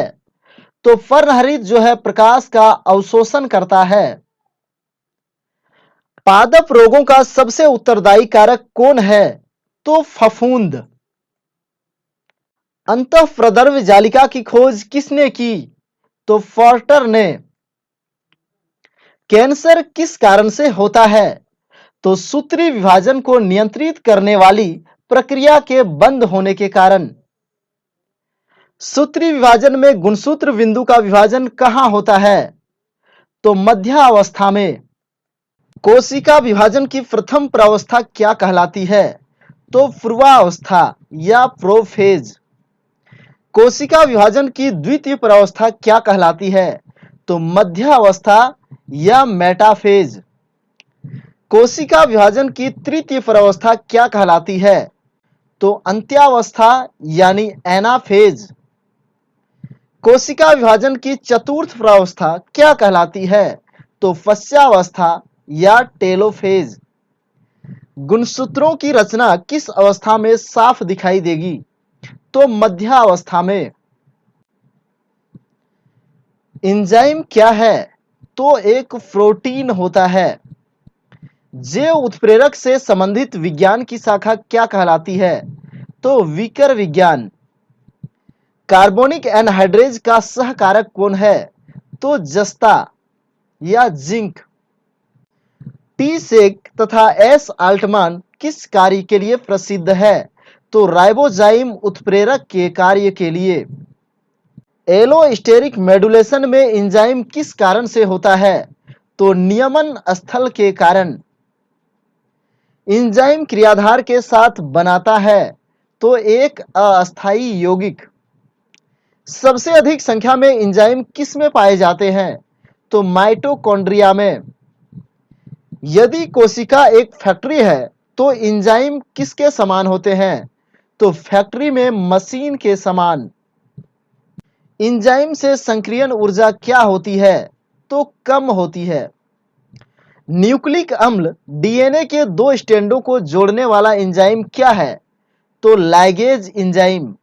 तो पर्णहरित जो है प्रकाश का अवशोषण करता है। पादप रोगों का सबसे उत्तरदायी कारक कौन है? तो फफूंद। अंतःप्रद्रव्य जालिका की खोज किसने की? तो फोर्टर ने। कैंसर किस कारण से होता है? तो सूत्री विभाजन को नियंत्रित करने वाली प्रक्रिया के बंद होने के कारण। सूत्री विभाजन में गुणसूत्र बिंदु का विभाजन कहां होता है? तो मध्यावस्था में। कोशिका विभाजन की प्रथम प्रावस्था क्या कहलाती है? तो पूर्वावस्था या प्रोफेज। कोशिका विभाजन की द्वितीय प्रावस्था क्या कहलाती है? तो मध्यावस्था या मेटाफेज। कोशिका विभाजन की तृतीय प्रावस्था क्या कहलाती है? तो अंत्यावस्था यानी एनाफेज। कोशिका विभाजन की चतुर्थ प्रावस्था क्या कहलाती है? तो पश्चावस्था या टेलोफेज। गुणसूत्रों की रचना किस अवस्था में साफ दिखाई देगी? तो मध्यावस्था में। एंजाइम क्या है? तो एक प्रोटीन होता है। जैव उत्प्रेरक से संबंधित विज्ञान की शाखा क्या कहलाती है? तो विकर विज्ञान। कार्बोनिक एनहाइड्रेज का सहकारक कौन है? तो जस्ता या जिंक। टी सेक तथा एस आल्टमान किस कार्य के लिए प्रसिद्ध है? तो राइबोजाइम उत्प्रेरक के कार्य के लिए। एलोस्टेरिक मेडुलेशन में एंजाइम किस कारण से होता है? तो नियमन स्थल के कारण। एंजाइम क्रियाधार के साथ बनाता है तो एक अस्थायी यौगिक। सबसे अधिक संख्या में एंजाइम किस में पाए जाते हैं? तो माइटोकॉन्ड्रिया में। यदि कोशिका एक फैक्ट्री है तो एंजाइम किसके समान होते हैं? तो फैक्ट्री में मशीन के समान। एंजाइम से संक्रियण ऊर्जा क्या होती है? तो कम होती है। न्यूक्लिक अम्ल डीएनए के दो स्ट्रैंडों को जोड़ने वाला एंजाइम क्या है? तो लाइगेज एंजाइम।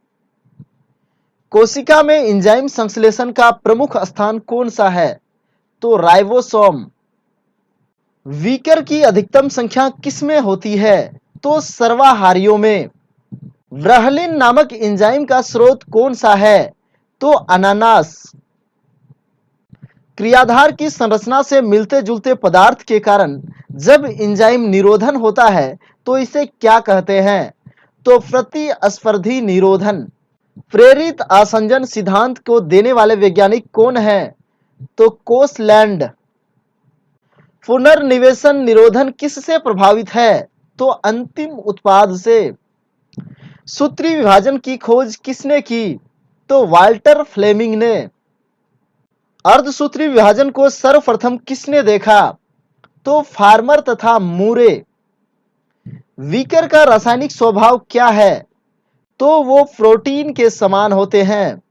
कोशिका में एंजाइम संश्लेषण का प्रमुख स्थान कौन सा है? तो राइबोसोम। वीकर की अधिकतम संख्या किसमें होती है? तो सर्वाहारियों में। ब्रहलिन नामक एंजाइम का स्रोत कौन सा है? तो अनानास। क्रियाधार की संरचना से मिलते जुलते पदार्थ के कारण जब एंजाइम निरोधन होता है तो इसे क्या कहते हैं? तो प्रतिस्पर्धी निरोधन। प्रेरित आसंजन सिद्धांत को देने वाले वैज्ञानिक कौन है? तो कोसलैंड। पुनर्निवेशन निरोधन किससे प्रभावित है? तो अंतिम उत्पाद से। सूत्री विभाजन की खोज किसने की? तो वाल्टर फ्लेमिंग ने। अर्धसूत्री विभाजन को सर्वप्रथम किसने देखा? तो फार्मर तथा मूरे। वीकर का रासायनिक स्वभाव क्या है? तो वो प्रोटीन के समान होते हैं।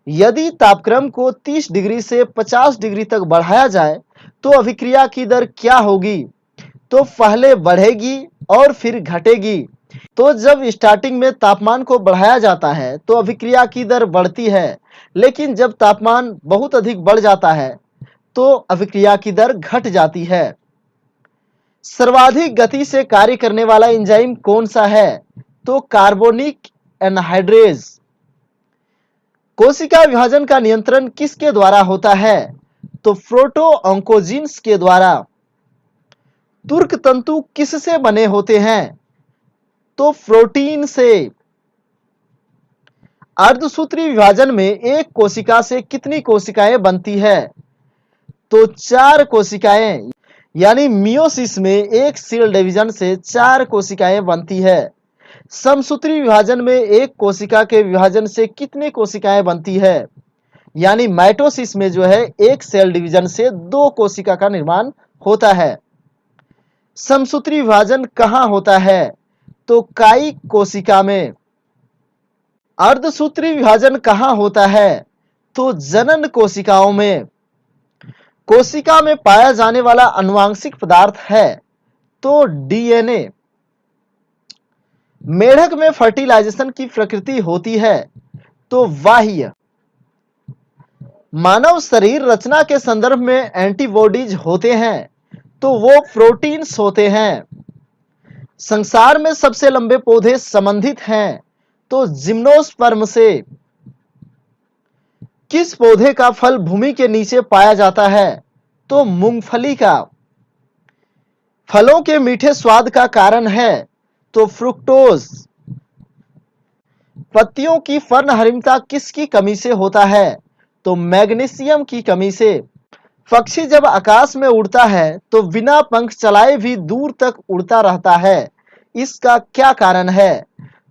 यदि तापक्रम को 30 डिग्री से 50 डिग्री तक बढ़ाया जाए तो अभिक्रिया की दर क्या होगी? तो पहले बढ़ेगी और फिर घटेगी। तो जब स्टार्टिंग में तापमान को बढ़ाया जाता है तो अभिक्रिया की दर बढ़ती है, लेकिन जब तापमान बहुत अधिक बढ़ जाता है तो अभिक्रिया की दर घट जाती है। सर्वाधिक गति से कार्य करने वाला एंजाइम कौन सा है? तो कार्बोनिक एनहाइड्रेज। कोशिका विभाजन का नियंत्रण किसके द्वारा होता है? तो प्रोटोऑन्कोजीन्स के द्वारा। तुर्क तंतु किससे बने होते हैं? तो प्रोटीन से। अर्धसूत्री विभाजन में एक कोशिका से कितनी कोशिकाएं बनती है? तो 4 कोशिकाएं। यानी मियोसिस में एक सेल डिवीजन से 4 कोशिकाएं बनती है। समसूत्री विभाजन में एक कोशिका के विभाजन से कितनी कोशिकाएं बनती है? यानी माइटोसिस में जो है एक सेल डिवीजन से 2 कोशिका का निर्माण होता है। समसूत्री विभाजन कहां होता है? तो कायिक कोशिका में। अर्धसूत्री विभाजन कहां होता है? तो जनन कोशिकाओं में। कोशिका में पाया जाने वाला आनुवांशिक पदार्थ है तो डीएनए। मेढक में फर्टिलाइजेशन की प्रकृति होती है तो बाह्य। मानव शरीर रचना के संदर्भ में एंटीबॉडीज होते हैं तो वो प्रोटीन्स होते हैं। संसार में सबसे लंबे पौधे संबंधित हैं तो जिम्नोस्पर्म से। किस पौधे का फल भूमि के नीचे पाया जाता है? तो मूंगफली का। फलों के मीठे स्वाद का कारण है तो फ्रुक्टोज। पत्तियों की पर्णहरिमता किसकी कमी से होता है? तो मैग्नीशियम की कमी से। पक्षी जब आकाश में उड़ता है तो बिना पंख चलाए भी दूर तक उड़ता रहता है, इसका क्या कारण है?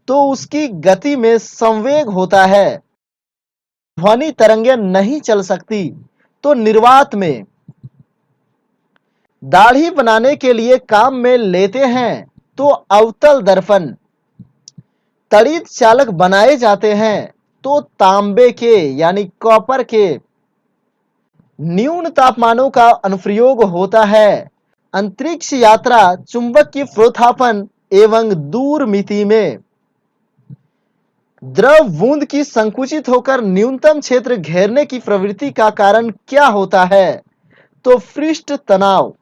तो उसकी गति में संवेग होता है। ध्वनि तरंगें नहीं चल सकती तो निर्वात में। दाढ़ी बनाने के लिए काम में लेते हैं तो अवतल दर्पण। तड़ित चालक बनाए जाते हैं तो तांबे के यानी कॉपर के। न्यून तापमानों का अनुप्रयोग होता है। अंतरिक्ष यात्रा चुंबक की प्रोत्थापन एवं दूर मिति में। द्रव बूंद की संकुचित होकर न्यूनतम क्षेत्र घेरने की प्रवृत्ति का कारण क्या होता है? तो पृष्ठ तनाव।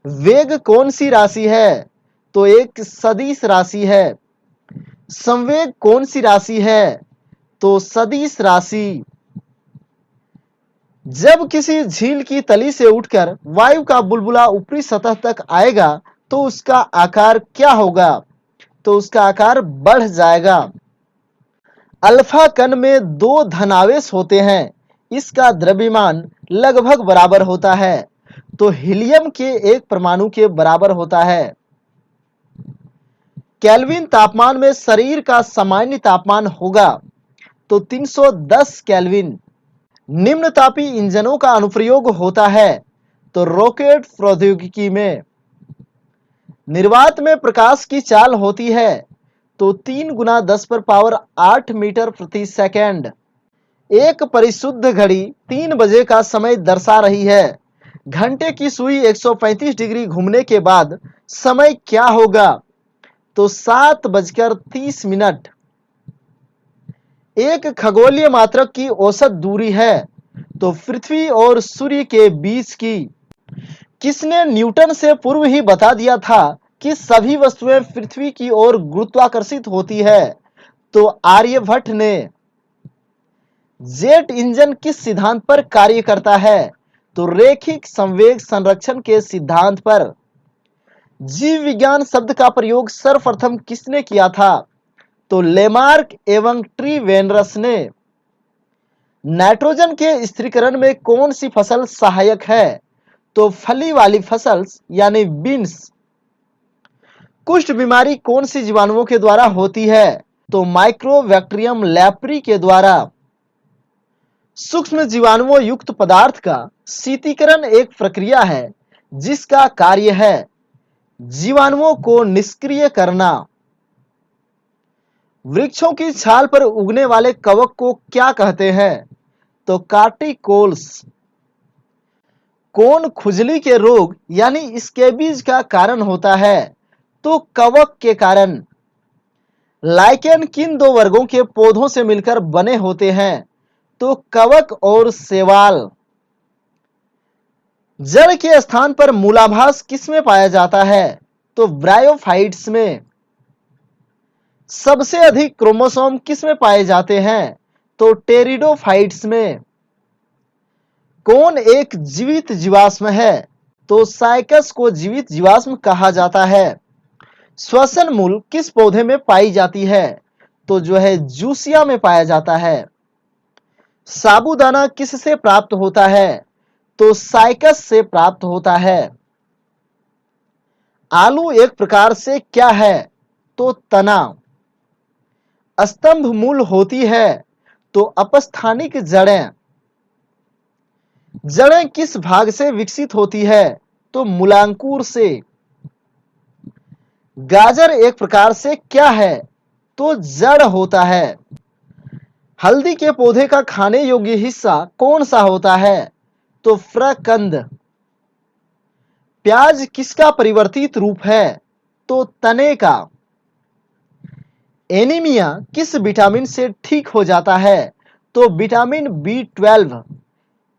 वेग कौन सी राशि है? तो एक सदिश राशि है। संवेग कौन सी राशि है? तो सदिश राशि। जब किसी झील की तली से उठकर वायु का बुलबुला ऊपरी सतह तक आएगा तो उसका आकार क्या होगा? तो उसका आकार बढ़ जाएगा। अल्फा कण में 2 धनावेश होते हैं, इसका द्रव्यमान लगभग बराबर होता है तो हीलियम के एक परमाणु के बराबर होता है। केल्विन तापमान में शरीर का सामान्य तापमान होगा तो 310 केल्विन। निम्न तापी इंजनों का अनुप्रयोग होता है तो रॉकेट प्रौद्योगिकी में। निर्वात में प्रकाश की चाल होती है तो 3 गुना 10 पर पावर 8 मीटर प्रति सेकेंड। एक परिशुद्ध घड़ी 3 बजे का समय दर्शा रही है। घंटे की सुई 135 डिग्री घूमने के बाद समय क्या होगा? तो 7:30। एक खगोलीय मात्रक की औसत दूरी है तो पृथ्वी और सूर्य के बीच की। किसने न्यूटन से पूर्व ही बता दिया था कि सभी वस्तुएं पृथ्वी की ओर गुरुत्वाकर्षित होती है? तो आर्यभट्ट ने। जेट इंजन किस सिद्धांत पर कार्य करता है? तो रैखिक संवेग संरक्षण के सिद्धांत पर। जीव विज्ञान शब्द का प्रयोग सर्वप्रथम किसने किया था? तो लेमार्क एवं ट्रीवेनरस ने। नाइट्रोजन के स्थिरीकरण में कौन सी फसल सहायक है? तो फली वाली फसल यानी बीन्स। कुष्ठ बीमारी कौन सी जीवाणुओं के द्वारा होती है? तो माइक्रोबैक्टीरियम लेप्री के द्वारा। सूक्ष्म जीवाणुओं युक्त पदार्थ का शीतीकरण एक प्रक्रिया है जिसका कार्य है जीवाणुओं को निष्क्रिय करना। वृक्षों की छाल पर उगने वाले कवक को क्या कहते हैं? तो कार्टिकोल्स। कौन खुजली के रोग यानी स्कैबीज का कारण होता है? तो कवक के कारण। लाइकेन किन दो वर्गों के पौधों से मिलकर बने होते हैं? तो कवक और शैवाल। जड़ के स्थान पर मूलाभास किसमें पाया जाता है? तो ब्रायोफाइट्स में। सबसे अधिक क्रोमोसोम किसमें पाए जाते हैं? तो टेरिडोफाइट्स में। कौन एक जीवित जीवाश्म है? तो साइकस को जीवित जीवाश्म कहा जाता है। श्वसन मूल किस पौधे में पाई जाती है? तो जो है जूसिया में पाया जाता है। साबूदाना किससे प्राप्त होता है? तो साइकस से प्राप्त होता है। आलू एक प्रकार से क्या है? तो तना। स्तंभ मूल होती है तो अपस्थानिक जड़ें। जड़ें किस भाग से विकसित होती है? तो मूलांकुर से। गाजर एक प्रकार से क्या है? तो जड़ होता है। हल्दी के पौधे का खाने योग्य हिस्सा कौन सा होता है? तो प्रकंद। प्याज किसका परिवर्तित रूप है? तो तने का। एनीमिया किस विटामिन से ठीक हो जाता है? तो विटामिन B12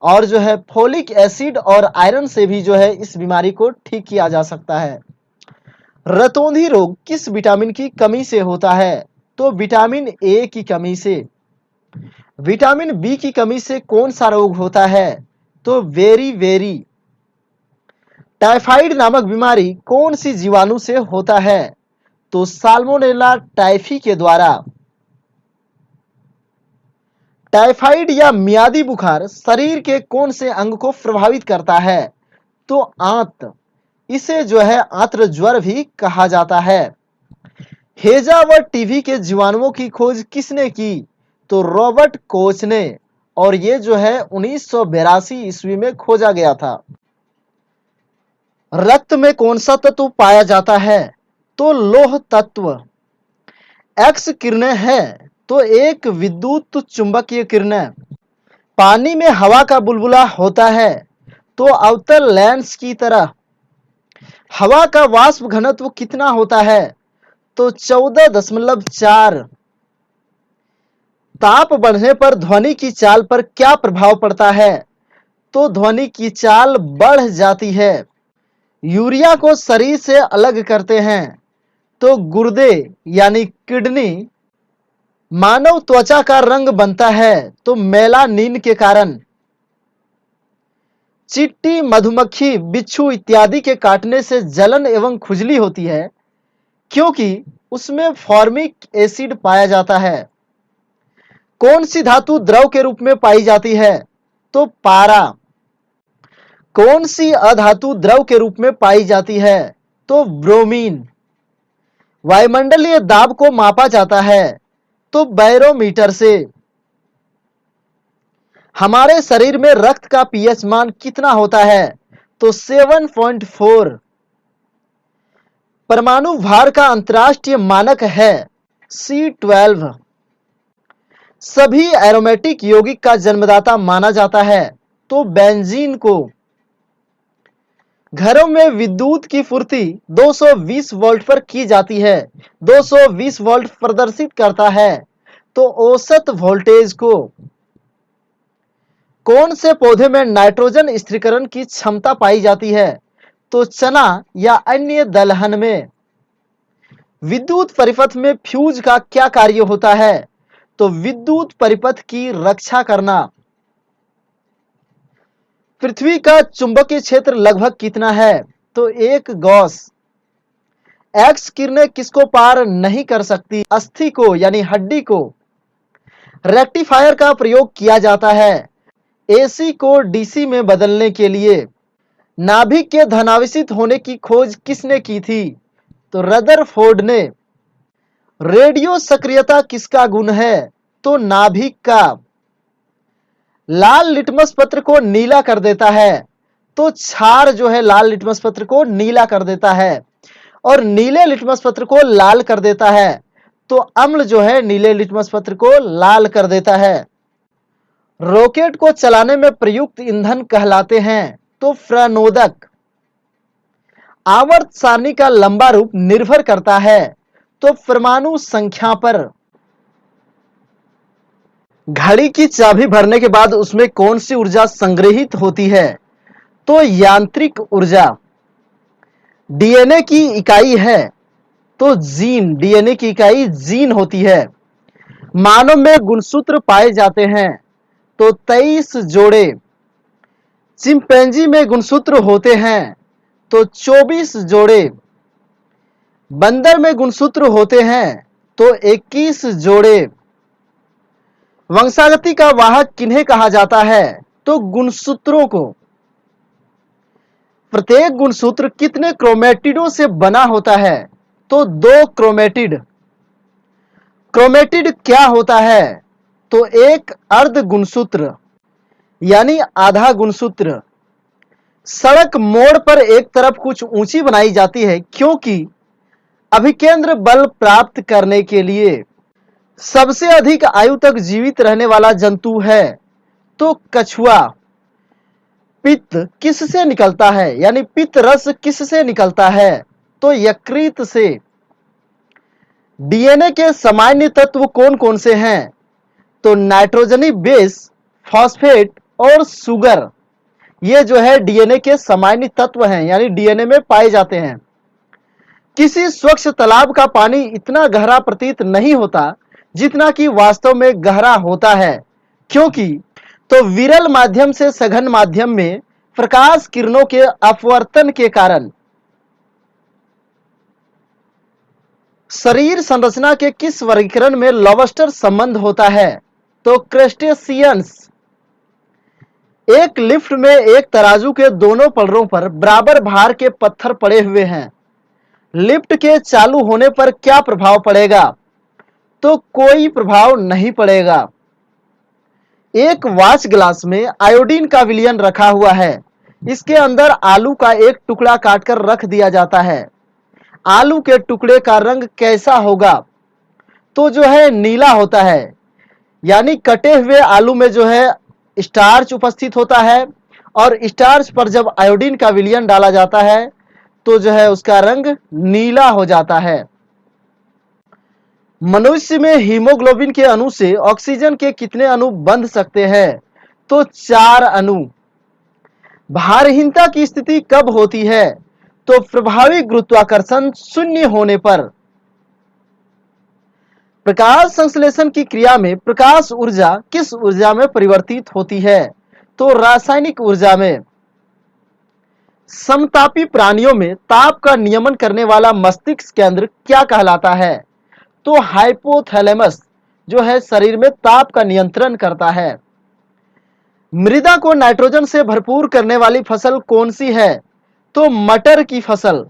और जो है फोलिक एसिड और आयरन से भी जो है इस बीमारी को ठीक किया जा सकता है। रतौंधी रोग किस विटामिन की कमी से होता है? तो विटामिन ए की कमी से। विटामिन बी की कमी से कौन सा रोग होता है? तो वेरी। टाइफाइड नामक बीमारी कौन सी जीवाणु से होता है? तो साल्मोनेला टाइफी के द्वारा। टाइफाइड या मियादी बुखार शरीर के कौन से अंग को प्रभावित करता है? तो आंत। इसे जो है आंत्र ज्वर भी कहा जाता है। हेजा व टीबी के जीवाणुओं की खोज किसने की? तो रॉबर्ट कोच ने। और ये जो है 1982 ईस्वी में खोजा गया था। रक्त में कौन सा तत्व पाया जाता है? तो लौह तत्व। एक्स किरणें है तो एक विद्युत चुंबकीय किरणें। पानी में हवा का बुलबुला होता है तो अवतल लेंस की तरह। हवा का वाष्प घनत्व कितना होता है? तो 14.4। ताप बढ़ने पर ध्वनि की चाल पर क्या प्रभाव पड़ता है? तो ध्वनि की चाल बढ़ जाती है। यूरिया को शरीर से अलग करते हैं तो गुर्दे यानी किडनी। मानव त्वचा का रंग बनता है तो मेलानिन के कारण। चींटी, मधुमक्खी, बिच्छू इत्यादि के काटने से जलन एवं खुजली होती है क्योंकि उसमें फॉर्मिक एसिड पाया जाता है। कौन सी धातु द्रव के रूप में पाई जाती है? तो पारा। कौन सी अधातु द्रव के रूप में पाई जाती है? तो ब्रोमीन। वायुमंडलीय दाब को मापा जाता है तो बैरोमीटर से। हमारे शरीर में रक्त का पीएच मान कितना होता है? तो 7.4। परमाणु भार का अंतरराष्ट्रीय मानक है C12। सभी एरोमेटिक यौगिक का जन्मदाता माना जाता है तो बेंजीन को। घरों में विद्युत की पूर्ति 220 वोल्ट पर की जाती है। 220 वोल्ट प्रदर्शित करता है तो औसत वोल्टेज को। कौन से पौधे में नाइट्रोजन स्थिरीकरण की क्षमता पाई जाती है? तो चना या अन्य दलहन में। विद्युत परिपथ में फ्यूज का क्या कार्य होता है? तो विद्युत परिपथ की रक्षा करना। पृथ्वी का चुंबकीय क्षेत्र लगभग कितना है? तो 1 गॉस। एक्स किरणें किसको पार नहीं कर सकती? अस्थि को यानी हड्डी को। रेक्टिफायर का प्रयोग किया जाता है एसी को डीसी में बदलने के लिए। नाभिक के धनावेशित होने की खोज किसने की थी? तो रदरफोर्ड ने। रेडियो सक्रियता किसका गुण है? तो नाभिक का। लाल लिटमस पत्र को नीला कर देता है। तो क्षार जो है लाल लिटमस पत्र को नीला कर देता है, और नीले लिटमस पत्र को लाल कर देता है। तो अम्ल जो है नीले लिटमस पत्र को लाल कर देता है। रॉकेट को चलाने में प्रयुक्त ईंधन कहलाते हैं तो प्रणोदक। आवर्त सारणी का लंबा रूप निर्भर करता है तो परमाणु संख्या पर। घड़ी की चाबी भरने के बाद उसमें कौन सी ऊर्जा संग्रहित होती है? तो यांत्रिक ऊर्जा। डीएनए की इकाई है तो जीन। डीएनए की इकाई जीन होती है। मानव में गुणसूत्र पाए जाते हैं तो 23 जोड़े। चिंपैंजी में गुणसूत्र होते हैं तो 24 जोड़े। बंदर में गुणसूत्र होते हैं तो 21 जोड़े। वंशागति का वाहक किन्हें कहा जाता है? तो गुणसूत्रों को। प्रत्येक गुणसूत्र कितने क्रोमेटिडों से बना होता है? तो 2 क्रोमेटिड। क्रोमेटिड क्या होता है? तो एक अर्ध गुणसूत्र यानी आधा गुणसूत्र। सड़क मोड़ पर एक तरफ कुछ ऊंची बनाई जाती है क्योंकि अभिकेंद्र बल प्राप्त करने के लिए। सबसे अधिक आयु तक जीवित रहने वाला जंतु है तो कछुआ। पित्त किससे निकलता है यानी पित्त रस किससे निकलता है? तो यकृत से। डीएनए के सामान्य तत्व कौन कौन से हैं? तो नाइट्रोजनी बेस, फॉस्फेट और सुगर। ये जो है डीएनए के सामान्य तत्व हैं यानी डीएनए में पाए जाते हैं। किसी स्वच्छ तालाब का पानी इतना गहरा प्रतीत नहीं होता जितना कि वास्तव में गहरा होता है। क्योंकि तो विरल माध्यम से सघन माध्यम में प्रकाश किरणों के अपवर्तन के कारण। शरीर संरचना के किस वर्गीकरण में लॉबस्टर संबंध होता है? तो क्रस्टेशियंस। एक लिफ्ट में एक तराजू के दोनों पलड़ों पर बराबर भार के पत्थर पड़े हुए हैं। लिफ्ट के चालू होने पर क्या प्रभाव पड़ेगा? तो कोई प्रभाव नहीं पड़ेगा। एक वाच ग्लास में आयोडीन का विलयन रखा हुआ है। इसके अंदर आलू का एक टुकड़ा काटकर रख दिया जाता है। आलू के टुकड़े का रंग कैसा होगा? तो जो है नीला होता है। यानी कटे हुए आलू में जो है स्टार्च उपस्थित होता है, और स्टार्च पर जब आयोडीन का विलयन डाला जाता है तो जो है उसका रंग नीला हो जाता है। मनुष्य में हीमोग्लोबिन के अणु से ऑक्सीजन के कितने अणु बंध सकते हैं? तो 4 अणु। भारहीनता की स्थिति कब होती है? तो प्रभावी गुरुत्वाकर्षण शून्य होने पर। प्रकाश संश्लेषण की क्रिया में प्रकाश ऊर्जा किस ऊर्जा में परिवर्तित होती है? तो रासायनिक ऊर्जा में। समतापी प्राणियों में ताप का नियमन करने वाला मस्तिष्क केंद्र क्या कहलाता है? तो हाइपोथैलेमस जो है शरीर में ताप का नियंत्रण करता है। मृदा को नाइट्रोजन से भरपूर करने वाली फसल कौन सी है? तो मटर की फसल।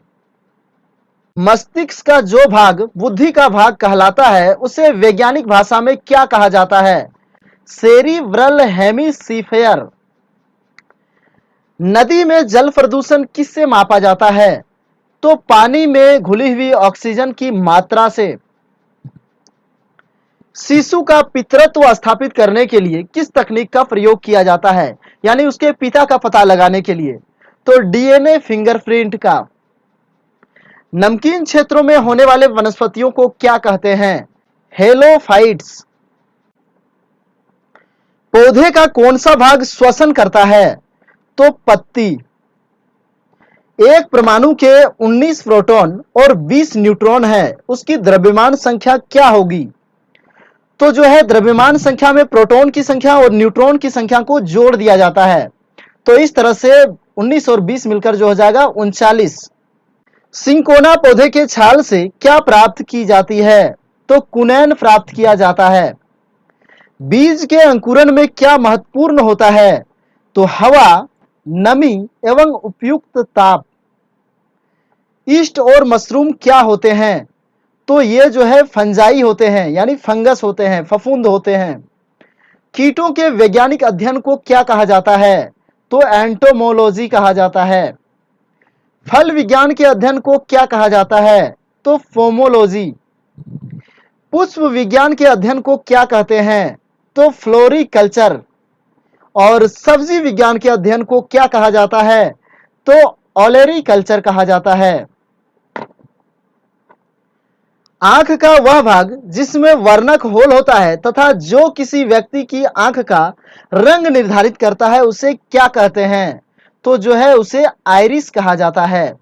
मस्तिष्क का जो भाग बुद्धि का भाग कहलाता है उसे वैज्ञानिक भाषा में क्या कहा जाता है? Cerebral hemisphere. नदी में जल प्रदूषण किससे मापा जाता है? तो पानी में घुली हुई ऑक्सीजन की मात्रा से। शिशु का पितृत्व स्थापित करने के लिए किस तकनीक का प्रयोग किया जाता है यानी उसके पिता का पता लगाने के लिए? तो डीएनए फिंगरप्रिंट का। नमकीन क्षेत्रों में होने वाले वनस्पतियों को क्या कहते हैं? हेलोफाइट्स। पौधे का कौन सा भाग श्वसन करता है? तो पत्ती। एक परमाणु के 19 प्रोटॉन और 20 न्यूट्रॉन है, उसकी द्रव्यमान संख्या क्या होगी? तो जो है द्रव्यमान संख्या में प्रोटॉन की संख्या और न्यूट्रॉन की संख्या को जोड़ दिया जाता है, तो इस तरह से 19 और 20 मिलकर जो हो जाएगा 39। सिंकोना पौधे के छाल से क्या प्राप्त की जाती है? तो कुनैन प्राप्त किया जाता है। बीज के अंकुरण में क्या महत्वपूर्ण होता है? तो हवा, नमी एवं उपयुक्त ताप। ईस्ट और मशरूम क्या होते हैं? तो ये जो है फंजाई होते हैं, यानी फंगस होते हैं, फफूंद होते हैं। कीटों के वैज्ञानिक अध्ययन को क्या कहा जाता है? तो एंटोमोलॉजी कहा जाता है। फल विज्ञान के अध्ययन को क्या कहा जाता है? तो फोमोलॉजी। पुष्प विज्ञान के अध्ययन को क्या कहते हैं? तो फ्लोरिकल्चर। और सब्जी विज्ञान के अध्ययन को क्या कहा जाता है? तो ओलेरीकल्चर कहा जाता है। आंख का वह भाग जिसमें वर्णक होल होता है तथा जो किसी व्यक्ति की आंख का रंग निर्धारित करता है, उसे क्या कहते हैं? तो जो है उसे आइरिस कहा जाता है।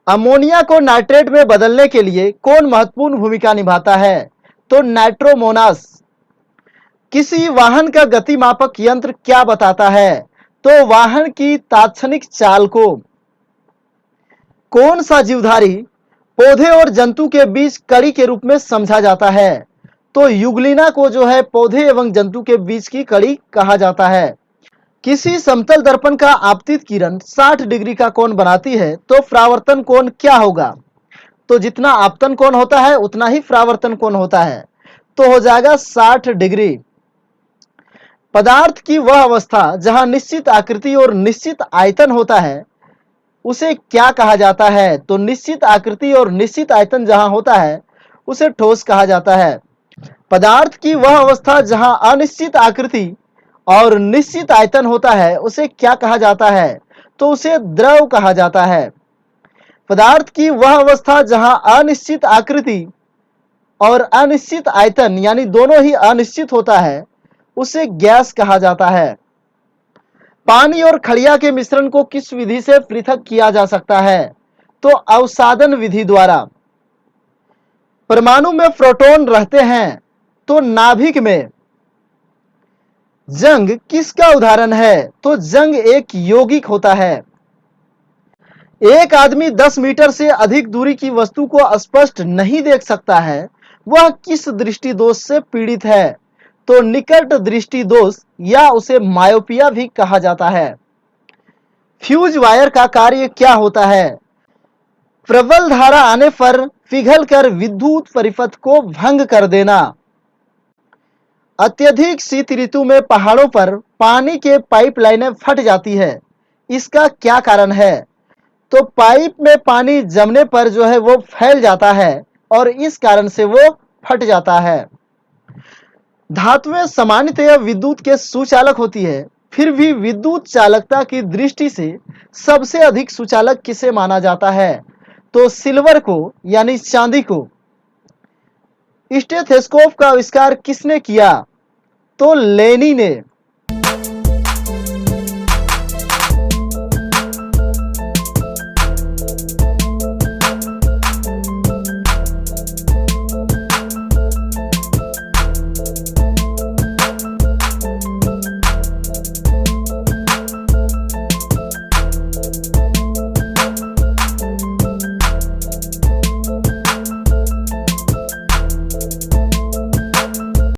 अमोनिया को नाइट्रेट में बदलने के लिए कौन महत्वपूर्ण भूमिका निभाता है? तो नाइट्रोमोनास। किसी वाहन का गति मापक यंत्र क्या बताता है? तो वाहन की तात्क्षणिक चाल को। कौन सा जीवधारी पौधे और जंतु के बीच कड़ी के रूप में समझा जाता है? तो युगलिना को जो है पौधे एवं जंतु के बीच की कड़ी कहा जाता है। किसी समतल दर्पण का आपतित किरण 60 डिग्री का कोण बनाती है, तो परावर्तन कोण क्या होगा? तो जितना आपतन कोण होता है उतना ही परावर्तन कोण होता है, तो हो जाएगा 60 डिग्री। पदार्थ की वह अवस्था जहां निश्चित आकृति और निश्चित आयतन होता है, उसे क्या कहा जाता है? तो निश्चित आकृति और निश्चित आयतन जहां होता है उसे ठोस कहा जाता है। पदार्थ की वह अवस्था जहां अनिश्चित आकृति और निश्चित आयतन होता है, उसे क्या कहा जाता है? तो उसे द्रव कहा जाता है। पदार्थ की वह अवस्था जहां अनिश्चित आकृति और अनिश्चित आयतन यानी दोनों ही अनिश्चित होता है, उसे गैस कहा जाता है। पानी और खड़िया के मिश्रण को किस विधि से पृथक किया जा सकता है? तो अवसादन विधि द्वारा। परमाणु में प्रोटॉन रहते हैं, तो नाभिक में। जंग किसका उदाहरण है? तो जंग एक यौगिक होता है। एक आदमी 10 मीटर से अधिक दूरी की वस्तु को स्पष्ट नहीं देख सकता है, वह किस दृष्टि दोष से पीड़ित है? तो निकट दृष्टि दोष या उसे मायोपिया भी कहा जाता है। फ्यूज वायर का कार्य क्या होता है? प्रबल धारा आने पर पिघलकर विद्युत परिपथ को भंग कर देना। अत्यधिक शीत ऋतु में पहाड़ों पर पानी के पाइपलाइनें फट जाती है, इसका क्या कारण है? तो पाइप में पानी जमने पर जो है वो फैल जाता है और इस कारण से वो फट जाता है। धातुएं सामान्यतः विद्युत के सुचालक होती है, फिर भी विद्युत चालकता की दृष्टि से सबसे अधिक सुचालक किसे माना जाता है? तो सिल्वर को यानी चांदी को। स्टेथोस्कोप का आविष्कार किसने किया? तो लेनी ने।